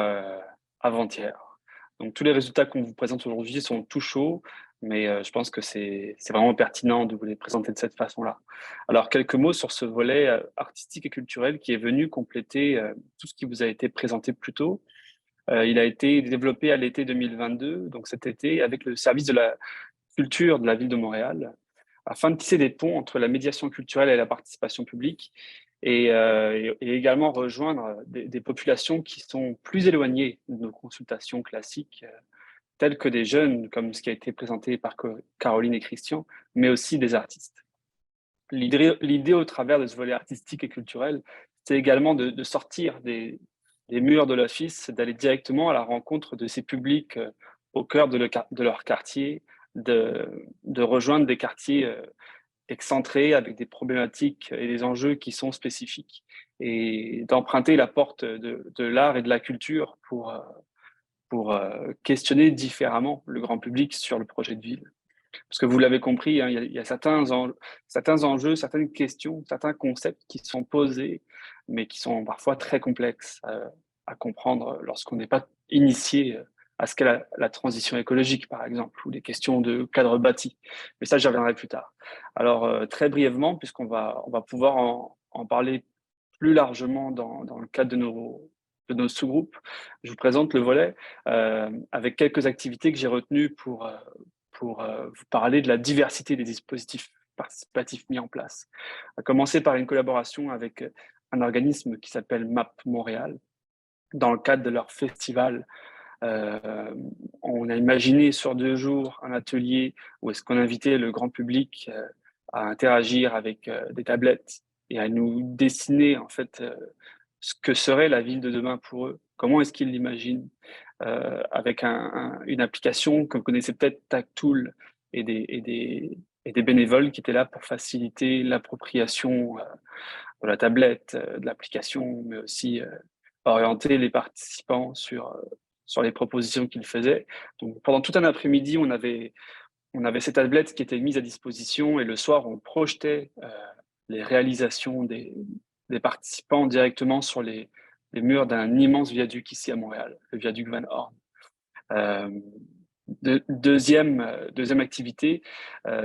avant-hier. Donc tous les résultats qu'on vous présente aujourd'hui sont tout chauds, mais je pense que c'est vraiment pertinent de vous les présenter de cette façon-là. Alors quelques mots sur ce volet artistique et culturel qui est venu compléter tout ce qui vous a été présenté plus tôt. Il a été développé à l'été 2022, donc cet été, avec le service de la culture de la ville de Montréal, afin de tisser des ponts entre la médiation culturelle et la participation publique, et également rejoindre des populations qui sont plus éloignées de nos consultations classiques, telles que des jeunes, comme ce qui a été présenté par Caroline et Christian, mais aussi des artistes. L'idée au travers de ce volet artistique et culturel, c'est également de sortir des des murs de l'office, c'est d'aller directement à la rencontre de ces publics au cœur de leur quartier, de rejoindre des quartiers excentrés avec des problématiques et des enjeux qui sont spécifiques et d'emprunter la porte de l'art et de la culture pour questionner différemment le grand public sur le projet de ville. Parce que vous l'avez compris, hein, il y a certains enjeux, certaines questions, certains concepts qui sont posés, mais qui sont parfois très complexes à comprendre lorsqu'on n'est pas initié à ce qu'est la transition écologique, par exemple, ou des questions de cadre bâti. Mais ça, j'y reviendrai plus tard. Alors, très brièvement, on va pouvoir en parler plus largement dans le cadre de nos sous-groupes, je vous présente le volet avec quelques activités que j'ai retenues pour vous parler de la diversité des dispositifs participatifs mis en place. À commencer par une collaboration avec un organisme qui s'appelle MAP Montréal. Dans le cadre de leur festival, on a imaginé sur 2 jours un atelier où est-ce qu'on invitait le grand public à interagir avec des tablettes et à nous dessiner en fait ce que serait la ville de demain pour eux. Comment est-ce qu'ils l'imaginent avec une application que vous connaissez peut-être, Tactool, et des bénévoles qui étaient là pour faciliter l'appropriation de la tablette, de l'application, mais aussi orienter les participants sur les propositions qu'ils faisaient. Donc, pendant tout un après-midi, on avait ces tablettes qui étaient mises à disposition et le soir, on projetait les réalisations des participants directement sur les murs d'un immense viaduc ici à Montréal, le viaduc Van Horn. Deuxième activité,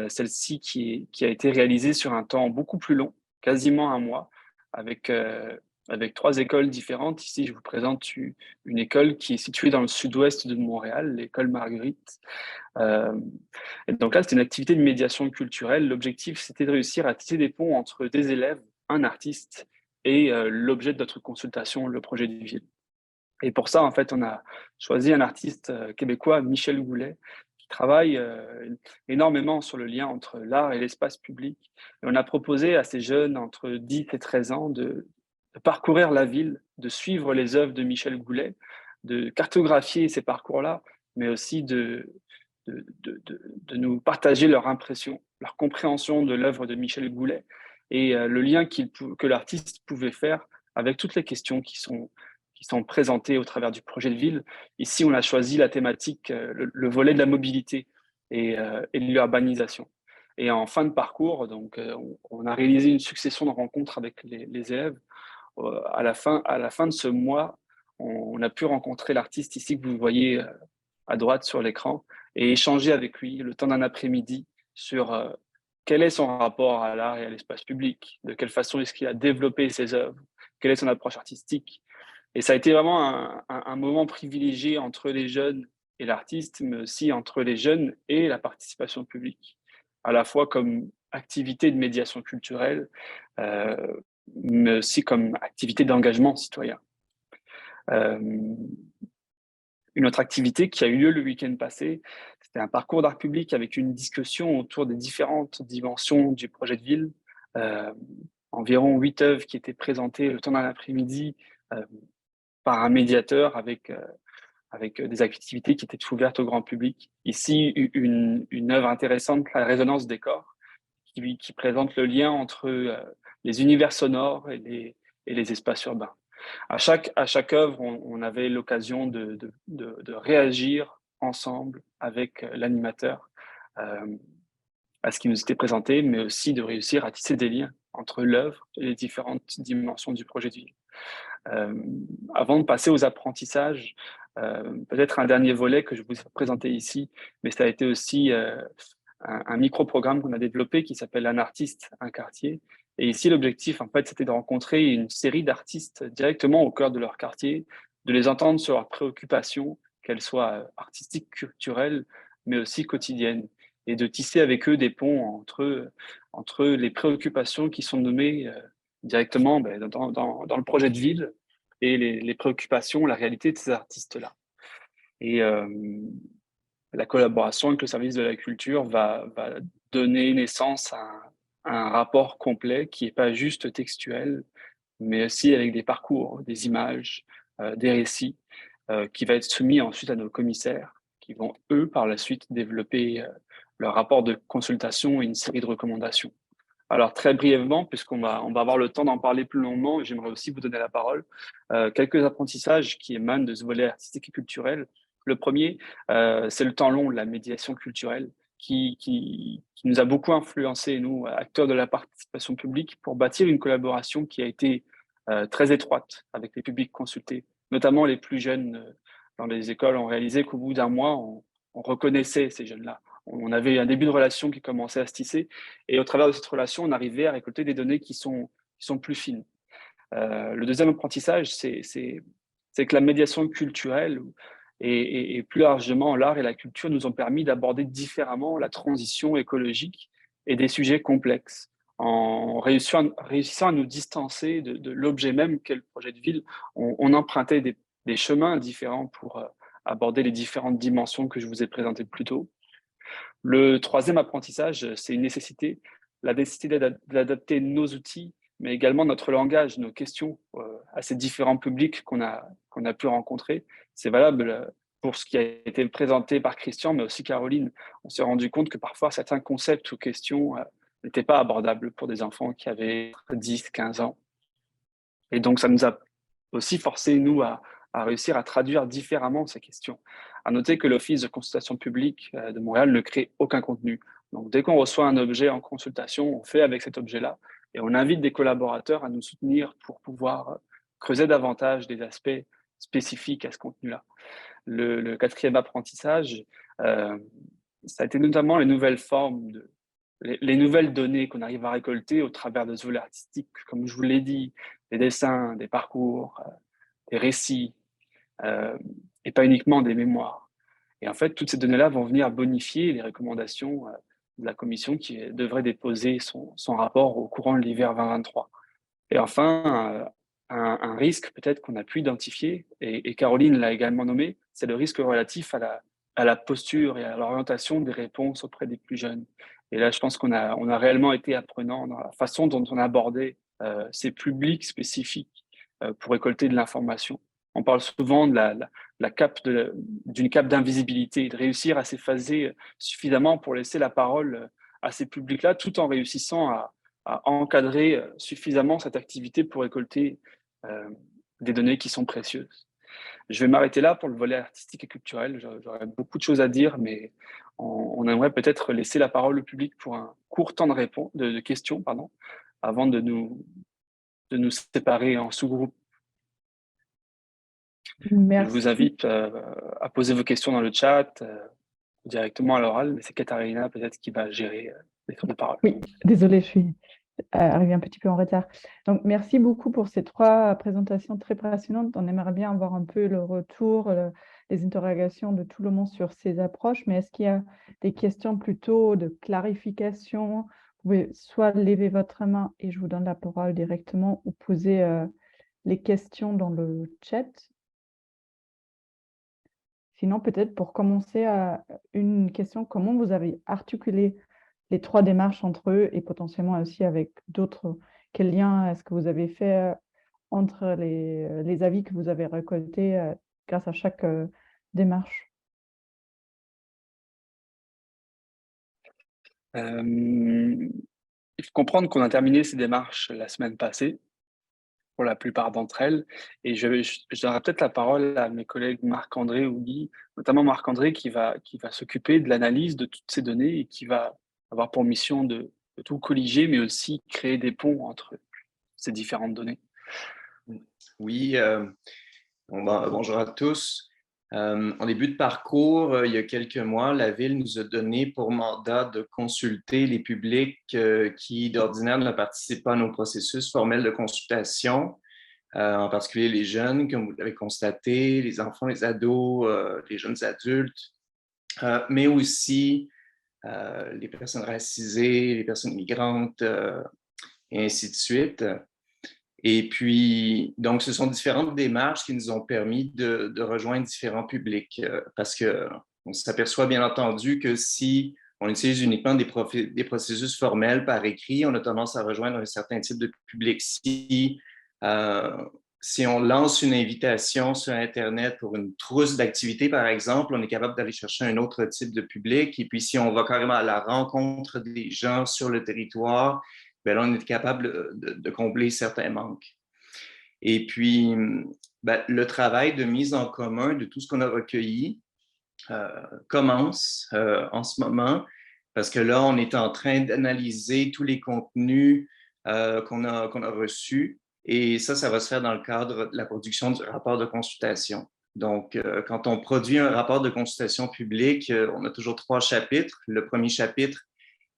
celle-ci qui a été réalisée sur un temps beaucoup plus long, quasiment un mois, avec 3 écoles différentes. Ici, je vous présente une école qui est située dans le sud-ouest de Montréal, l'école Marguerite. Et donc là, c'était une activité de médiation culturelle. L'objectif, c'était de réussir à tisser des ponts entre des élèves, un artiste et l'objet de notre consultation, le projet de ville. Et pour ça, en fait, on a choisi un artiste québécois, Michel Goulet, qui travaille énormément sur le lien entre l'art et l'espace public. Et on a proposé à ces jeunes entre 10 et 13 ans de parcourir la ville, de suivre les œuvres de Michel Goulet, de cartographier ces parcours-là, mais aussi de nous partager leur impression, leur compréhension de l'œuvre de Michel Goulet et le lien que l'artiste pouvait faire avec toutes les questions qui sont présentées au travers du projet de ville. Ici, on a choisi la thématique, le volet de la mobilité et de l'urbanisation. Et en fin de parcours, donc, on a réalisé une succession de rencontres avec les élèves. À la fin de ce mois, on a pu rencontrer l'artiste ici que vous voyez à droite sur l'écran et échanger avec lui le temps d'un après-midi sur quel est son rapport à l'art et à l'espace public, de quelle façon est-ce qu'il a développé ses œuvres, quelle est son approche artistique. Et ça a été vraiment un moment privilégié entre les jeunes et l'artiste, mais aussi entre les jeunes et la participation publique, à la fois comme activité de médiation culturelle, mais aussi comme activité d'engagement citoyen. Une autre activité qui a eu lieu le week-end passé, c'était un parcours d'art public avec une discussion autour des différentes dimensions du projet de ville. Environ 8 œuvres qui étaient présentées le temps d'un après-midi par un médiateur avec des activités qui étaient ouvertes au grand public. Ici, une œuvre intéressante, La résonance des corps, qui présente le lien entre les univers sonores et les espaces urbains. À chaque œuvre, on avait l'occasion de réagir ensemble avec l'animateur à ce qui nous était présenté, mais aussi de réussir à tisser des liens entre l'œuvre et les différentes dimensions du projet de ville. Avant de passer aux apprentissages, peut-être un dernier volet que je vous ai présenté ici, mais ça a été aussi un micro-programme qu'on a développé qui s'appelle Un artiste, un quartier. Et ici, l'objectif, en fait, c'était de rencontrer une série d'artistes directement au cœur de leur quartier, de les entendre sur leurs préoccupations, qu'elles soient artistiques, culturelles, mais aussi quotidiennes, et de tisser avec eux des ponts entre les préoccupations qui sont nommées directement dans le projet de ville et les préoccupations, la réalité de ces artistes-là. Et la collaboration avec le service de la culture va donner naissance à un rapport complet qui n'est pas juste textuel, mais aussi avec des parcours, des images, des récits qui va être soumis ensuite à nos commissaires qui vont, eux, par la suite, développer leur rapport de consultation et une série de recommandations. Alors, très brièvement, on va avoir le temps d'en parler plus longuement, j'aimerais aussi vous donner la parole. Quelques apprentissages qui émanent de ce volet artistique et culturel. Le premier, c'est le temps long de la médiation culturelle qui nous a beaucoup influencé, nous, acteurs de la participation publique, pour bâtir une collaboration qui a été très étroite avec les publics consultés, notamment les plus jeunes dans les écoles. On réalisait qu'au bout d'un mois, on reconnaissait ces jeunes-là. On avait un début de relation qui commençait à se tisser et au travers de cette relation, on arrivait à récolter des données qui sont plus fines. Le deuxième apprentissage, c'est que la médiation culturelle et plus largement l'art et la culture nous ont permis d'aborder différemment la transition écologique et des sujets complexes. En réussissant à nous distancer de l'objet même qu'est le projet de ville, on empruntait des chemins différents pour aborder les différentes dimensions que je vous ai présentées plus tôt. Le troisième apprentissage, c'est une nécessité, la nécessité d'adapter nos outils, mais également notre langage, nos questions à ces différents publics qu'on a pu rencontrer. C'est valable pour ce qui a été présenté par Christian, mais aussi Caroline. On s'est rendu compte que parfois certains concepts ou questions n'étaient pas abordables pour des enfants qui avaient 10, 15 ans. Et donc, ça nous a aussi forcé, nous, à réussir à traduire différemment ces questions. À noter que l'Office de consultation publique de Montréal ne crée aucun contenu. Donc, dès qu'on reçoit un objet en consultation, on fait avec cet objet-là et on invite des collaborateurs à nous soutenir pour pouvoir creuser davantage des aspects spécifiques à ce contenu-là. Le quatrième apprentissage, ça a été notamment les nouvelles formes les nouvelles données qu'on arrive à récolter au travers de ce volet artistique, comme je vous l'ai dit, des dessins, des parcours, des récits, et pas uniquement des mémoires. Et en fait, toutes ces données-là vont venir bonifier les recommandations de la commission qui devrait déposer son rapport au courant de l'hiver 2023. Et enfin, un risque peut-être qu'on a pu identifier, et Caroline l'a également nommé, c'est le risque relatif à la posture et à l'orientation des réponses auprès des plus jeunes. Et là, je pense qu'on a réellement été apprenant dans la façon dont on abordait ces publics spécifiques pour récolter de l'information. On parle souvent de la cape d'une cape d'invisibilité, de réussir à s'effacer suffisamment pour laisser la parole à ces publics-là, tout en réussissant à encadrer suffisamment cette activité pour récolter des données qui sont précieuses. Je vais m'arrêter là pour le volet artistique et culturel. J'aurais beaucoup de choses à dire, mais on aimerait peut-être laisser la parole au public pour un court temps de questions, avant de nous séparer en sous-groupes. Merci. Je vous invite à poser vos questions dans le chat directement à l'oral, mais c'est Katharina peut-être qui va gérer les tours de parole. Oui, désolée, je suis arrivée un petit peu en retard. Donc, merci beaucoup pour ces 3 présentations très passionnantes. On aimerait bien avoir un peu le retour, les interrogations de tout le monde sur ces approches, mais est-ce qu'il y a des questions plutôt de clarification? Vous pouvez soit lever votre main et je vous donne la parole directement ou poser les questions dans le chat. Sinon, peut-être pour commencer, une question, comment vous avez articulé les 3 démarches entre eux et potentiellement aussi avec d'autres? Quel lien est-ce que vous avez fait entre les avis que vous avez récoltés grâce à chaque démarche? Il faut comprendre qu'on a terminé ces démarches la semaine passée, pour la plupart d'entre elles, et je donnerai peut-être la parole à mes collègues Marc-André ou Guy, notamment Marc-André qui va s'occuper de l'analyse de toutes ces données et qui va avoir pour mission de tout colliger, mais aussi créer des ponts entre ces différentes données. Oui, bonjour à tous. En début de parcours, il y a quelques mois, la Ville nous a donné pour mandat de consulter les publics qui, d'ordinaire, ne participent pas à nos processus formels de consultation, en particulier les jeunes, comme vous l'avez constaté, les enfants, les ados, les jeunes adultes, mais aussi les personnes racisées, les personnes migrantes, et ainsi de suite. Et puis, donc, ce sont différentes démarches qui nous ont permis de rejoindre différents publics parce qu'on s'aperçoit bien entendu que si on utilise uniquement des processus formels par écrit, on a tendance à rejoindre un certain type de public. Si si on lance une invitation sur Internet pour une trousse d'activités, par exemple, on est capable d'aller chercher un autre type de public. Et puis, si on va carrément à la rencontre des gens sur le territoire, bien là, on est capable de combler certains manques. Et puis, bien, le travail de mise en commun de tout ce qu'on a recueilli commence en ce moment, parce que là, on est en train d'analyser tous les contenus qu'on a reçus. Et ça va se faire dans le cadre de la production du rapport de consultation. Donc, quand on produit un rapport de consultation publique, on a toujours 3 chapitres. Le premier chapitre,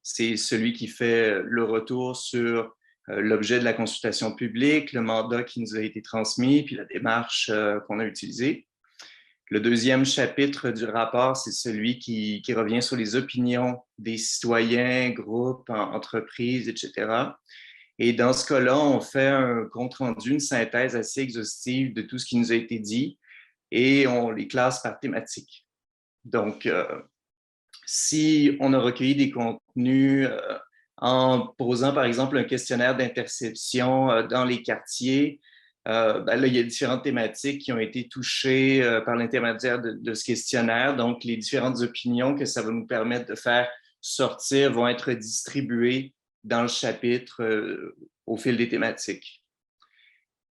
c'est celui qui fait le retour sur l'objet de la consultation publique, le mandat qui nous a été transmis, puis la démarche qu'on a utilisée. Le deuxième chapitre du rapport, c'est celui qui revient sur les opinions des citoyens, groupes, entreprises, etc. Et dans ce cas-là, on fait un compte-rendu, une synthèse assez exhaustive de tout ce qui nous a été dit et on les classe par thématique. Donc, si on a recueilli des contenus en posant, par exemple, un questionnaire d'interception dans les quartiers, ben là, il y a différentes thématiques qui ont été touchées par l'intermédiaire de ce questionnaire. Donc, les différentes opinions que ça va nous permettre de faire sortir vont être distribuées dans le chapitre au fil des thématiques.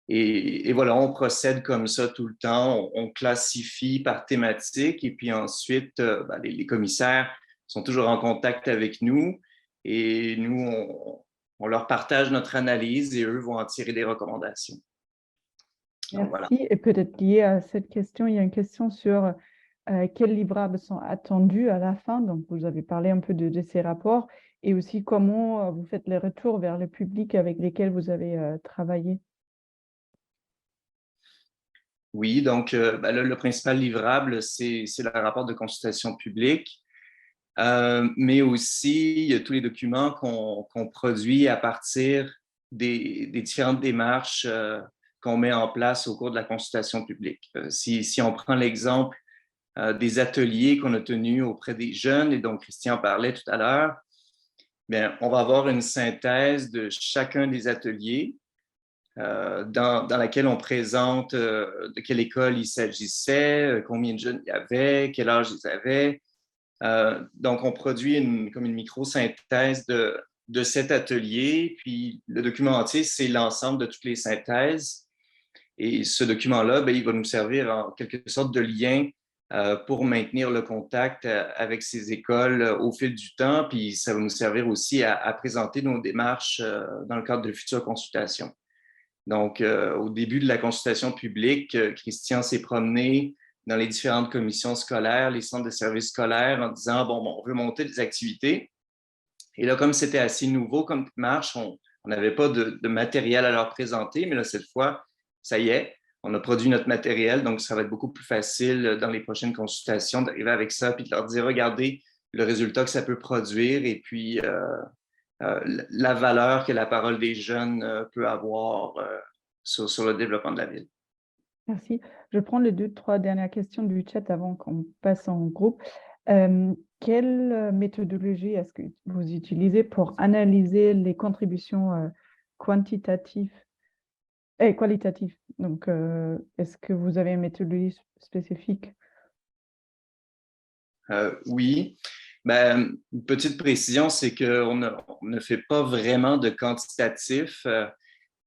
Et voilà, on procède comme ça tout le temps. On classifie par thématique et puis ensuite, ben, les commissaires sont toujours en contact avec nous et nous, on leur partage notre analyse et eux vont en tirer des recommandations. Merci. Voilà. Et peut-être lié à cette question, il y a une question sur quels livrables sont attendus à la fin. Donc, vous avez parlé un peu de ces rapports et aussi comment vous faites les retours vers le public avec lesquels vous avez travaillé. Oui, donc ben là, le principal livrable, c'est le rapport de consultation publique, mais aussi il y a tous les documents qu'on produit à partir des différentes démarches qu'on met en place au cours de la consultation publique. Si on prend l'exemple des ateliers qu'on a tenus auprès des jeunes, et donc Christian parlait tout à l'heure, bien, on va avoir une synthèse de chacun des ateliers dans laquelle on présente de quelle école il s'agissait, combien de jeunes il y avait, quel âge ils avaient. Donc, on produit comme une micro-synthèse de cet atelier, puis le document entier, c'est l'ensemble de toutes les synthèses. Et ce document-là, bien, il va nous servir en quelque sorte de lien pour maintenir le contact avec ces écoles au fil du temps, puis ça va nous servir aussi à présenter nos démarches dans le cadre de futures consultations. Donc, au début de la consultation publique, Christian s'est promené dans les différentes commissions scolaires, les centres de services scolaires, en disant, bon, on veut monter des activités. Et là, comme c'était assez nouveau comme marche, on n'avait pas de matériel à leur présenter, mais là, cette fois, ça y est, on a produit notre matériel, donc ça va être beaucoup plus facile dans les prochaines consultations d'arriver avec ça, puis de leur dire, regardez le résultat que ça peut produire, et puis la valeur que la parole des jeunes peut avoir sur le développement de la ville. Merci. Je prends les 2-3 dernières questions du chat avant qu'on passe en groupe. Quelle méthodologie est-ce que vous utilisez pour analyser les contributions quantitatives et qualitatives? Donc, est-ce que vous avez une méthodologie spécifique? Oui. Ben, une petite précision, c'est qu'on ne fait pas vraiment de quantitatif.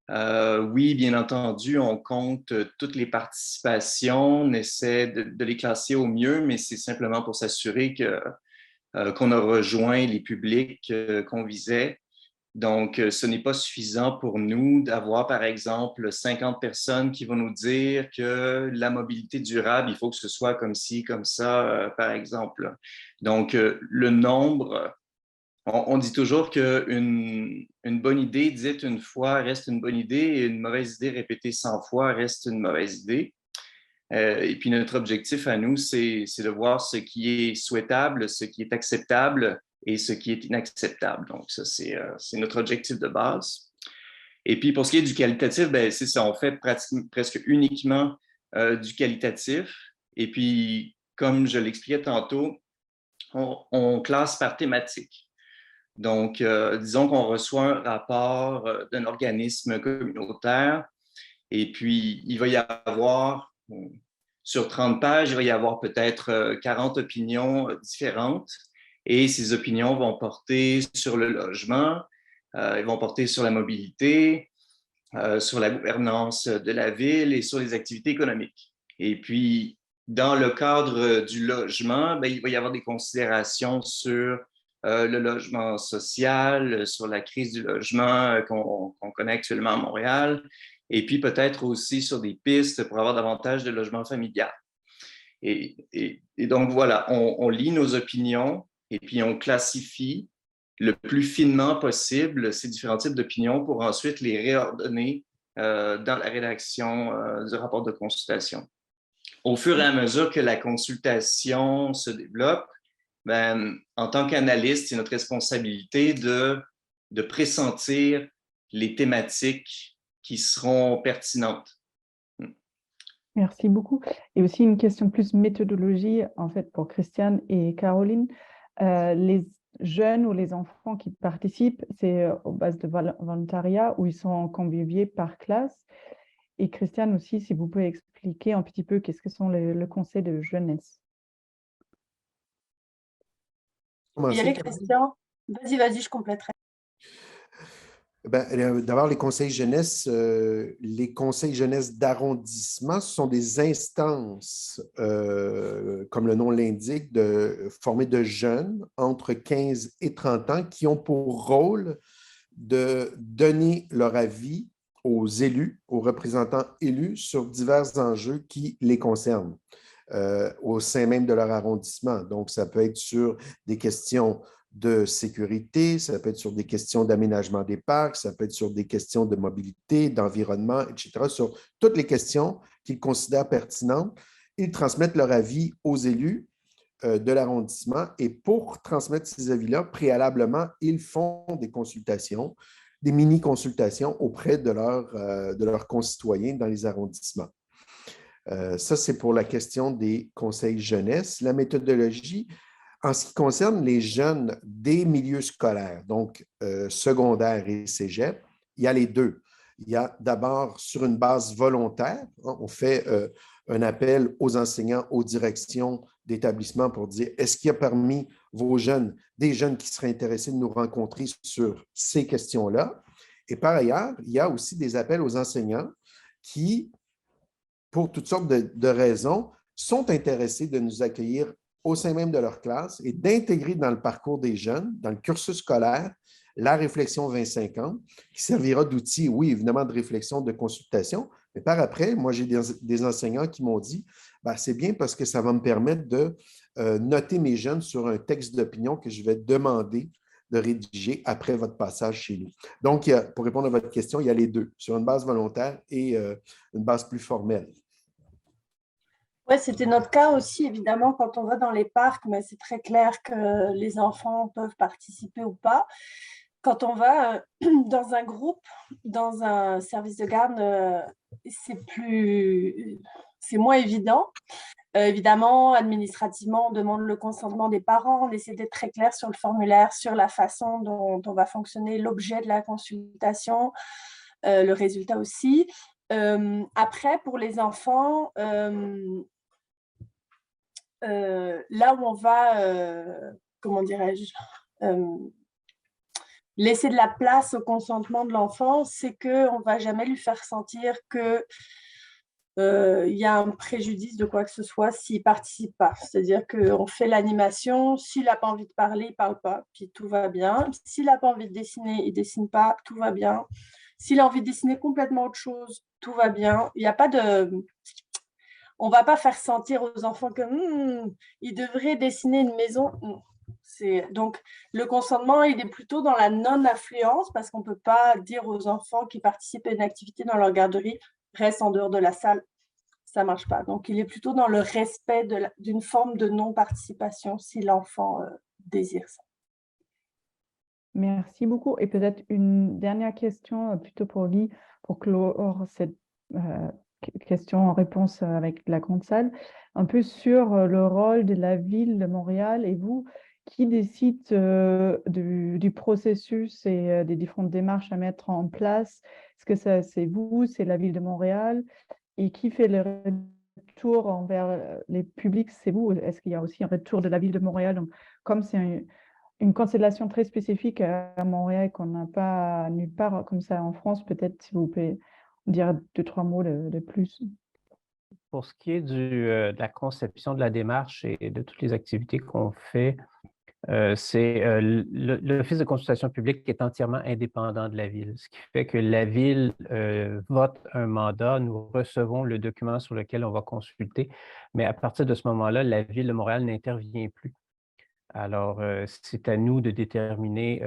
Oui, bien entendu, on compte toutes les participations, on essaie de les classer au mieux, mais c'est simplement pour s'assurer qu'on a rejoint les publics qu'on visait. Donc, ce n'est pas suffisant pour nous d'avoir, par exemple, 50 personnes qui vont nous dire que la mobilité durable, il faut que ce soit comme ci, comme ça, par exemple. Donc, le nombre, on dit toujours qu'une bonne idée dite une fois reste une bonne idée et une mauvaise idée répétée 100 fois reste une mauvaise idée. Et puis, notre objectif à nous, c'est de voir ce qui est souhaitable, ce qui est acceptable et ce qui est inacceptable. Donc, ça, c'est notre objectif de base. Et puis, pour ce qui est du qualitatif, ben, c'est ça, on fait presque uniquement du qualitatif. Et puis, comme je l'expliquais tantôt, on classe par thématique. Donc, disons qu'on reçoit un rapport d'un organisme communautaire Et puis, il va y avoir, sur 30 pages, il va y avoir peut-être 40 opinions différentes. Et ces opinions vont porter sur le logement, ils vont porter sur la mobilité, sur la gouvernance de la ville et sur les activités économiques. Et puis, dans le cadre du logement, ben, il va y avoir des considérations sur le logement social, sur la crise du logement qu'on connaît actuellement à Montréal, et puis peut-être aussi sur des pistes pour avoir davantage de logement familial. Et donc voilà, on lit nos opinions et puis on classifie le plus finement possible ces différents types d'opinions pour ensuite les réordonner dans la rédaction du rapport de consultation. Au fur et à mesure que la consultation se développe, ben, en tant qu'analyste, c'est notre responsabilité de pressentir les thématiques qui seront pertinentes. Merci beaucoup. Et aussi une question plus méthodologie, en fait, pour Christiane et Caroline. Les jeunes ou les enfants qui participent, c'est aux bases de volontariat où ils sont conviviés par classe. Et Christiane aussi, si vous pouvez expliquer un petit peu qu'est-ce que sont le conseil de jeunesse. Oui, Christian. Vas-y, je compléterai. D'abord, les conseils jeunesse d'arrondissement, ce sont des instances, comme le nom l'indique, formées de jeunes entre 15 et 30 ans qui ont pour rôle de donner leur avis aux élus, aux représentants élus sur divers enjeux qui les concernent au sein même de leur arrondissement. Donc, ça peut être sur des questions de sécurité, ça peut être sur des questions d'aménagement des parcs, ça peut être sur des questions de mobilité, d'environnement, etc., sur toutes les questions qu'ils considèrent pertinentes. Ils transmettent leur avis aux élus de l'arrondissement et pour transmettre ces avis-là, préalablement, ils font des consultations, des mini-consultations auprès de leurs concitoyens dans les arrondissements. Ça, c'est pour la question des conseils jeunesse. La méthodologie, en ce qui concerne les jeunes des milieux scolaires, donc secondaire et cégep, il y a les deux. Il y a d'abord sur une base volontaire, on fait un appel aux enseignants, aux directions d'établissement pour dire est-ce qu'il y a parmi vos jeunes des jeunes qui seraient intéressés de nous rencontrer sur ces questions-là? Et par ailleurs, il y a aussi des appels aux enseignants qui, pour toutes sortes de raisons, sont intéressés de nous accueillir au sein même de leur classe et d'intégrer dans le parcours des jeunes, dans le cursus scolaire, la réflexion 2050, qui servira d'outil, oui, évidemment, de réflexion, de consultation, mais par après, moi, j'ai des enseignants qui m'ont dit, c'est bien parce que ça va me permettre de noter mes jeunes sur un texte d'opinion que je vais demander de rédiger après votre passage chez nous. Donc, pour répondre à votre question, il y a les deux, sur une base volontaire et une base plus formelle. Oui, c'était notre cas aussi, évidemment, quand on va dans les parcs, mais c'est très clair que les enfants peuvent participer ou pas. Quand on va dans un groupe, dans un service de garde, c'est moins évident. Évidemment, administrativement, on demande le consentement des parents, on essaie d'être très clair sur le formulaire, sur la façon dont on va fonctionner, l'objet de la consultation, le résultat aussi. Après, pour les enfants, là où on va, comment dirais-je, laisser de la place au consentement de l'enfant, c'est qu'on ne va jamais lui faire sentir qu'il y a un préjudice de quoi que ce soit s'il ne participe pas. C'est-à-dire qu'on fait l'animation, s'il n'a pas envie de parler, il ne parle pas, puis tout va bien. S'il n'a pas envie de dessiner, il ne dessine pas, tout va bien. S'il a envie de dessiner complètement autre chose, tout va bien. Il n'y a pas de... On ne va pas faire sentir aux enfants que ils devraient dessiner une maison. Donc, le consentement, il est plutôt dans la non-affluence parce qu'on ne peut pas dire aux enfants qui participent à une activité dans leur garderie, reste en dehors de la salle. Ça ne marche pas. Donc, il est plutôt dans le respect d'une forme de non-participation si l'enfant désire ça. Merci beaucoup. Et peut-être une dernière question, plutôt pour Guy, pour clore cette question-réponse avec la grande salle, un peu sur le rôle de la ville de Montréal et vous Qui décide du processus et des différentes démarches à mettre en place? Est-ce que c'est vous, c'est la Ville de Montréal? Et qui fait le retour envers les publics? C'est vous? Est-ce qu'il y a aussi un retour de la Ville de Montréal? Donc, comme c'est une constellation très spécifique à Montréal qu'on n'a pas nulle part comme ça en France, peut-être si vous pouvez dire 2-3 mots de plus. Pour ce qui est de la conception de la démarche et de toutes les activités qu'on fait, l'Office de consultation publique est entièrement indépendant de la Ville, ce qui fait que la Ville vote un mandat, nous recevons le document sur lequel on va consulter, mais à partir de ce moment-là, la Ville de Montréal n'intervient plus. Alors, c'est à nous de déterminer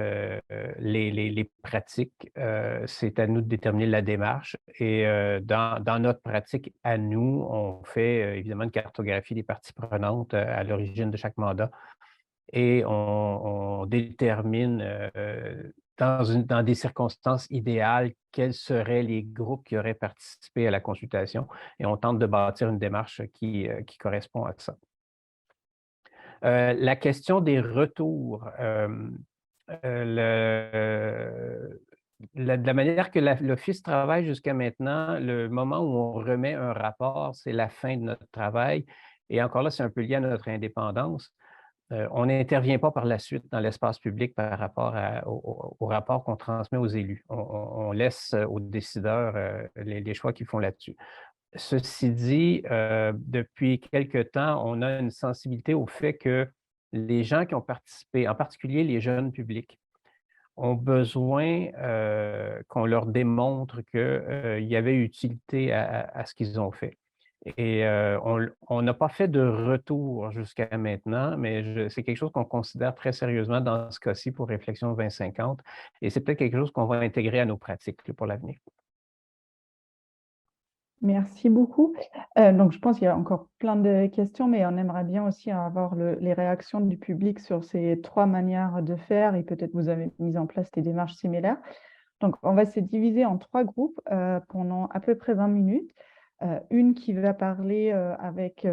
les pratiques, c'est à nous de déterminer la démarche. Et dans notre pratique à nous, on fait évidemment une cartographie des parties prenantes à l'origine de chaque mandat et on détermine dans des circonstances idéales quels seraient les groupes qui auraient participé à la consultation et on tente de bâtir une démarche qui correspond à ça. La question des retours, de la manière que l'Office travaille jusqu'à maintenant, le moment où on remet un rapport, c'est la fin de notre travail. Et encore là, c'est un peu lié à notre indépendance. On n'intervient pas par la suite dans l'espace public par rapport au rapport qu'on transmet aux élus. On laisse aux décideurs les choix qu'ils font là-dessus. Ceci dit, depuis quelque temps, on a une sensibilité au fait que les gens qui ont participé, en particulier les jeunes publics, ont besoin qu'on leur démontre qu'il y avait utilité à ce qu'ils ont fait. Et on n'a pas fait de retour jusqu'à maintenant, mais c'est quelque chose qu'on considère très sérieusement dans ce cas-ci pour Réflexion 2050. Et c'est peut-être quelque chose qu'on va intégrer à nos pratiques pour l'avenir. Merci beaucoup. Donc, je pense qu'il y a encore plein de questions, mais on aimerait bien aussi avoir les réactions du public sur ces 3 manières de faire et peut-être vous avez mis en place des démarches similaires. Donc, on va se diviser en 3 groupes pendant à peu près 20 minutes. Une qui va parler avec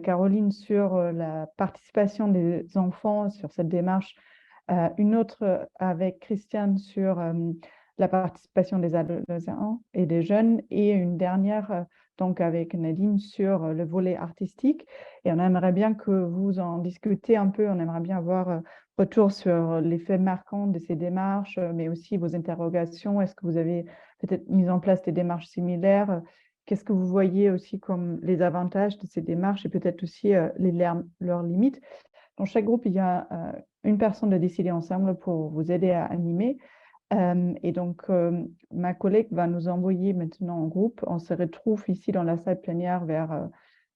Caroline sur la participation des enfants sur cette démarche, une autre avec Christiane sur la participation des adolescents et des jeunes, et une dernière donc avec Nadine sur le volet artistique. Et on aimerait bien que vous en discutez un peu, on aimerait bien avoir retour sur les faits marquants de ces démarches, mais aussi vos interrogations. Est-ce que vous avez peut-être mis en place des démarches similaires? Qu'est-ce que vous voyez aussi comme les avantages de ces démarches et peut-être aussi leurs limites? Dans chaque groupe, il y a une personne de décider ensemble pour vous aider à animer. Et donc, ma collègue va nous envoyer maintenant en groupe. On se retrouve ici dans la salle plénière vers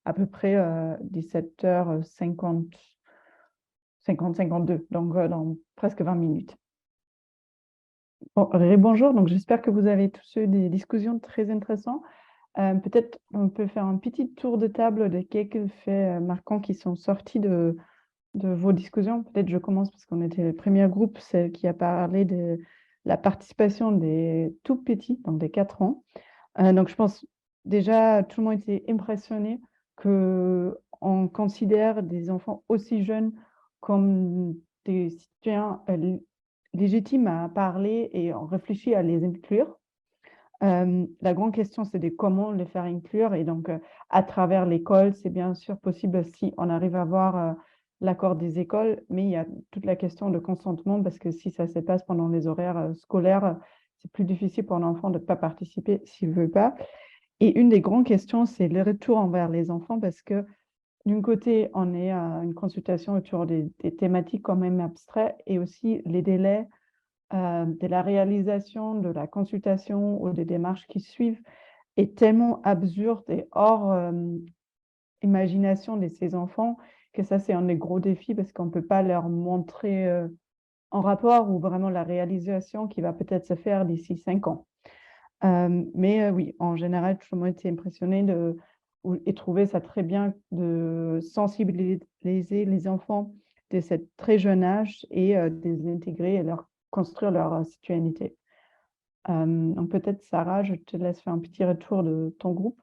à peu près 17h50, 52, donc dans presque 20 minutes. Bon, bonjour, donc j'espère que vous avez tous eu des discussions très intéressantes. Peut-être on peut faire un petit tour de table de quelques faits marquants qui sont sortis de vos discussions. Peut-être je commence parce qu'on était le premier groupe, celle qui a parlé de la participation des tout petits, donc des 4 ans. Donc je pense déjà tout le monde était impressionné qu'on considère des enfants aussi jeunes comme des citoyens légitimes à parler et on réfléchit à les inclure. La grande question, c'est de comment les faire inclure. Et donc, à travers l'école, c'est bien sûr possible si on arrive à avoir l'accord des écoles, mais il y a toute la question de consentement parce que si ça se passe pendant les horaires scolaires, c'est plus difficile pour un enfant de ne pas participer s'il ne veut pas. Et une des grandes questions, c'est le retour envers les enfants parce que d'un côté, on est à une consultation autour des thématiques quand même abstraites et aussi les délais de la réalisation, de la consultation ou des démarches qui suivent est tellement absurde et hors imagination de ces enfants que ça, c'est un des gros défis parce qu'on ne peut pas leur montrer en rapport ou vraiment la réalisation qui va peut-être se faire d'ici 5 ans. Mais oui, en général, tout le monde était impressionné et trouvait ça très bien de sensibiliser les enfants de ce très jeune âge et de les intégrer et leur construire leur citoyenneté. Donc peut-être, Sarah, je te laisse faire un petit retour de ton groupe.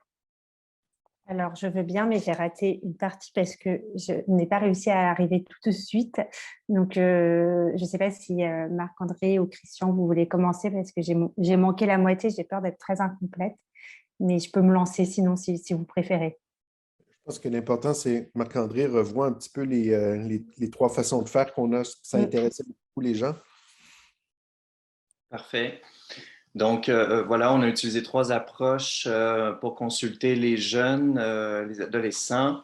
Alors, je veux bien, mais j'ai raté une partie parce que je n'ai pas réussi à arriver tout de suite. Donc, je ne sais pas si Marc-André ou Christian, vous voulez commencer parce que j'ai manqué la moitié, j'ai peur d'être très incomplète. Mais je peux me lancer sinon, si vous préférez. Je pense que l'important, c'est Marc-André revoit un petit peu les trois façons de faire qu'on a. Ça intéressait beaucoup les gens. Parfait. Donc, voilà, on a utilisé 3 approches pour consulter les jeunes, les adolescents.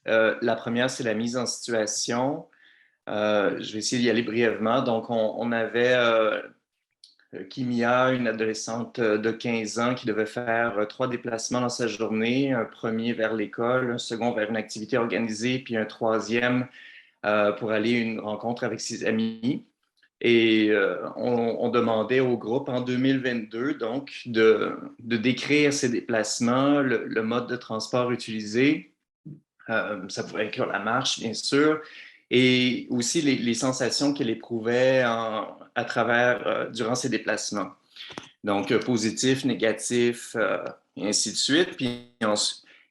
La première, c'est la mise en situation. Je vais essayer d'y aller brièvement. Donc, on avait Kimia, une adolescente de 15 ans qui devait faire 3 déplacements dans sa journée, un premier vers l'école, un second vers une activité organisée, puis un troisième pour aller à une rencontre avec ses amis. Et on demandait au groupe en 2022 donc de décrire ces déplacements, le mode de transport utilisé. Ça pourrait inclure la marche, bien sûr, et aussi les sensations qu'elle éprouvait à travers, durant ces déplacements. Donc, positif, négatif, et ainsi de suite.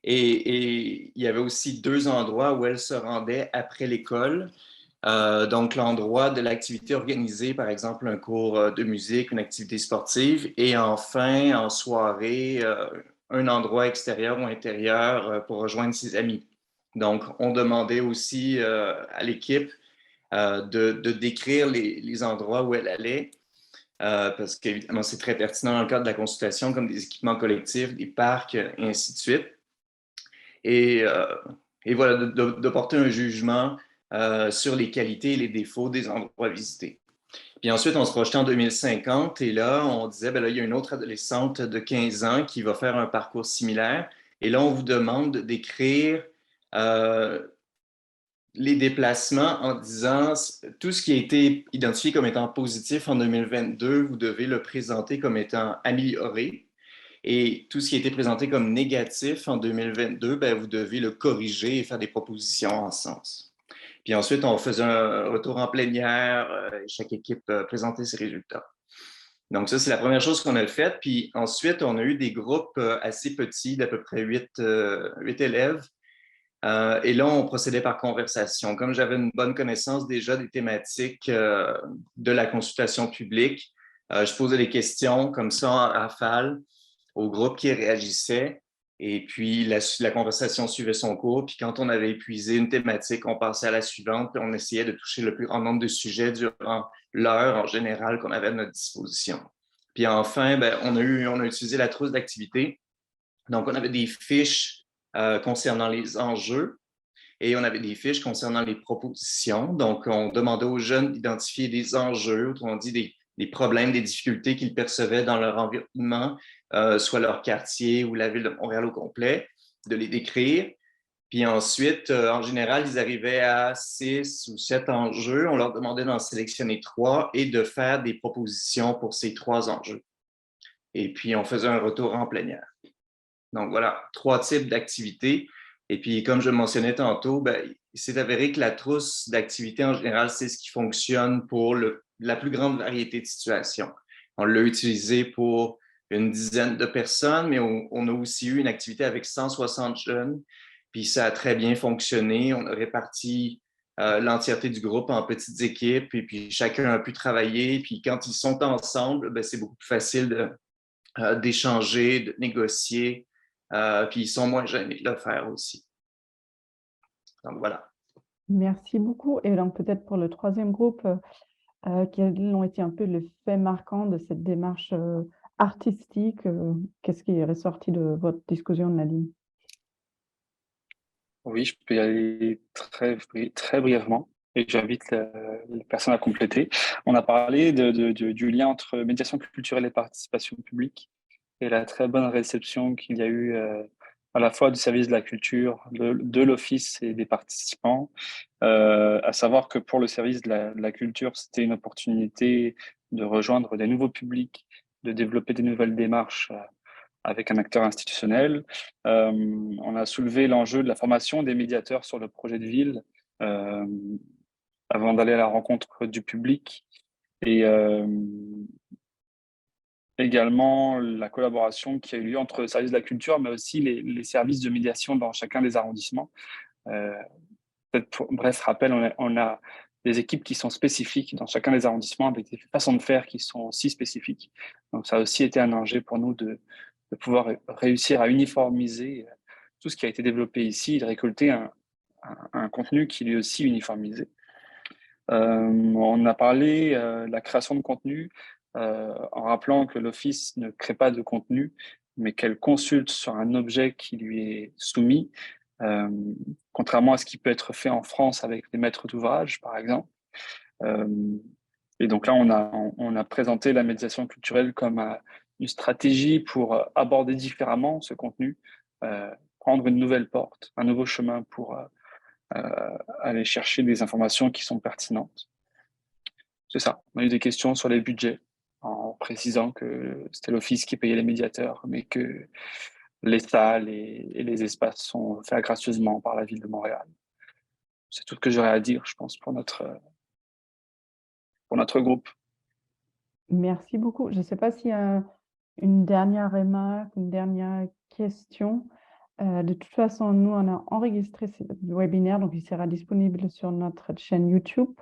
Et il y avait aussi 2 endroits où elle se rendait après l'école. Donc, l'endroit de l'activité organisée, par exemple, un cours de musique, une activité sportive, et enfin, en soirée, un endroit extérieur ou intérieur pour rejoindre ses amis. Donc, on demandait aussi à l'équipe de décrire les endroits où elle allait, parce qu'évidemment, c'est très pertinent dans le cadre de la consultation, comme des équipements collectifs, des parcs, et ainsi de suite. Et, et voilà, de porter un jugement sur les qualités et les défauts des endroits visités. Puis ensuite, on se projetait en 2050 et là, on disait, ben là, il y a une autre adolescente de 15 ans qui va faire un parcours similaire. Et là, on vous demande d'écrire les déplacements en disant tout ce qui a été identifié comme étant positif en 2022, vous devez le présenter comme étant amélioré. Et tout ce qui a été présenté comme négatif en 2022, ben, vous devez le corriger et faire des propositions en ce sens. Puis ensuite, on faisait un retour en plénière, chaque équipe présentait ses résultats. Donc ça, c'est la première chose qu'on a faite. Puis ensuite, on a eu des groupes assez petits, d'à peu près 8 élèves. Et là, on procédait par conversation. Comme j'avais une bonne connaissance déjà des thématiques de la consultation publique, je posais des questions comme ça en rafale au groupe qui réagissait. Et puis, la conversation suivait son cours. Puis, quand on avait épuisé une thématique, on passait à la suivante. Puis, on essayait de toucher le plus grand nombre de sujets durant l'heure en général qu'on avait à notre disposition. Puis, enfin, ben, on a utilisé la trousse d'activités. Donc, on avait des fiches concernant les enjeux et on avait des fiches concernant les propositions. Donc, on demandait aux jeunes d'identifier des enjeux, autrement dit, des problèmes, des difficultés qu'ils percevaient dans leur environnement, soit leur quartier ou la ville de Montréal au complet, de les décrire. Puis ensuite, en général, ils arrivaient à 6 ou 7 enjeux. On leur demandait d'en sélectionner 3 et de faire des propositions pour ces 3 enjeux. Et puis, on faisait un retour en plénière. Donc voilà, 3 types d'activités. Et puis, comme je le mentionnais tantôt, ben, il s'est avéré que la trousse d'activités en général, c'est ce qui fonctionne pour la plus grande variété de situations. On l'a utilisé pour une dizaine de personnes, mais on a aussi eu une activité avec 160 jeunes, puis ça a très bien fonctionné. On a réparti l'entièreté du groupe en petites équipes, et puis chacun a pu travailler. Puis quand ils sont ensemble, ben, c'est beaucoup plus facile d'échanger, de négocier. Puis ils sont moins gênés de le faire aussi. Donc voilà. Merci beaucoup. Et donc peut-être pour le troisième groupe, quels ont été un peu les faits marquants de cette démarche artistique? Qu'est-ce qui est ressorti de votre discussion, Nadine? Oui, je peux y aller très brièvement et j'invite les personnes à compléter. On a parlé du lien entre médiation culturelle et participation publique et la très bonne réception qu'il y a eu à la fois du service de la culture, de l'Office et des participants. À savoir que pour le service de la culture, c'était une opportunité de rejoindre des nouveaux publics, de développer des nouvelles démarches avec un acteur institutionnel. On a soulevé l'enjeu de la formation des médiateurs sur le projet de ville euh, avant d'aller à la rencontre du public. Et également la collaboration qui a eu lieu entre le service de la culture, mais aussi les services de médiation dans chacun des arrondissements. Peut-être pour bref rappel, on a des équipes qui sont spécifiques dans chacun des arrondissements avec des façons de faire qui sont aussi spécifiques. Donc, ça a aussi été un enjeu pour nous de pouvoir réussir à uniformiser tout ce qui a été développé ici et de récolter un contenu qui est lui aussi uniformisé. On a parlé de la création de contenu en rappelant que l'Office ne crée pas de contenu, mais qu'elle consulte sur un objet qui lui est soumis, contrairement à ce qui peut être fait en France avec les maîtres d'ouvrage, par exemple. Et donc là, on a présenté la médiation culturelle comme une stratégie pour aborder différemment ce contenu, prendre une nouvelle porte, un nouveau chemin pour aller chercher des informations qui sont pertinentes. C'est ça. On a eu des questions sur les budgets, en précisant que c'était l'Office qui payait les médiateurs, mais que les salles et les espaces sont faits gracieusement par la Ville de Montréal. C'est tout ce que j'aurais à dire, je pense, pour notre groupe. Merci beaucoup. Je ne sais pas s'il y a une dernière remarque, une dernière question. De toute façon, nous, on a enregistré ce webinaire, donc il sera disponible sur notre chaîne YouTube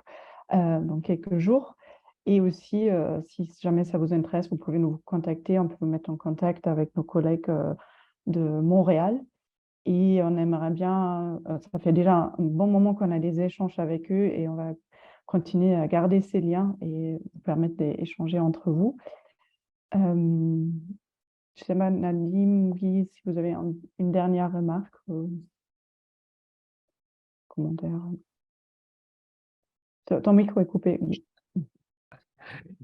dans quelques jours. Et aussi, si jamais ça vous intéresse, vous pouvez nous contacter, on peut vous mettre en contact avec nos collègues de Montréal. Et on aimerait bien, ça fait déjà un bon moment qu'on a des échanges avec eux et on va continuer à garder ces liens et vous permettre d'échanger entre vous. Je ne sais pas, Nadim, Guy, si vous avez une dernière remarque ou commentaire. Ton micro est coupé.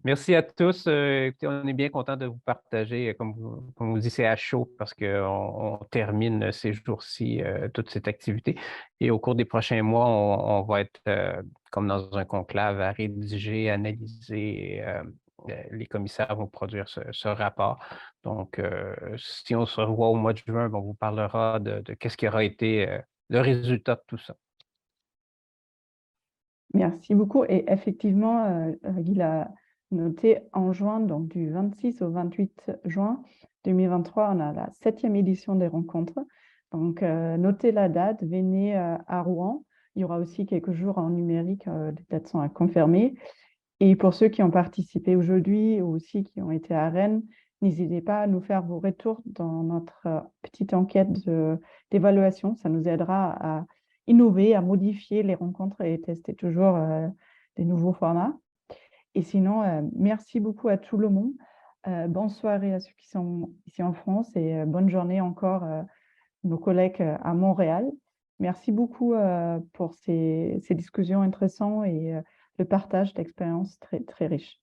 Merci à tous. Écoutez, on est bien content de vous partager, comme vous dites, c'est à chaud parce qu'on termine ces jours-ci toute cette activité. Et au cours des prochains mois, on va être comme dans un conclave à rédiger, analyser. Les commissaires vont produire ce rapport. Donc, si on se revoit au mois de juin, on vous parlera de qu'est-ce qui aura été le résultat de tout ça. Merci beaucoup. Et effectivement, Guy l'a noté, en juin, donc du 26 au 28 juin 2023, on a la 7e édition des rencontres. Donc, notez la date, venez à Rouen. Il y aura aussi quelques jours en numérique, les dates sont à confirmer. Et pour ceux qui ont participé aujourd'hui ou aussi qui ont été à Rennes, n'hésitez pas à nous faire vos retours dans notre petite enquête d'évaluation. Ça nous aidera à innover, à modifier les rencontres et tester toujours des nouveaux formats. Et sinon, merci beaucoup à tout le monde. Bonne soirée à ceux qui sont ici en France et bonne journée encore nos collègues à Montréal. Merci beaucoup pour ces discussions intéressantes et le partage d'expériences très, très riches.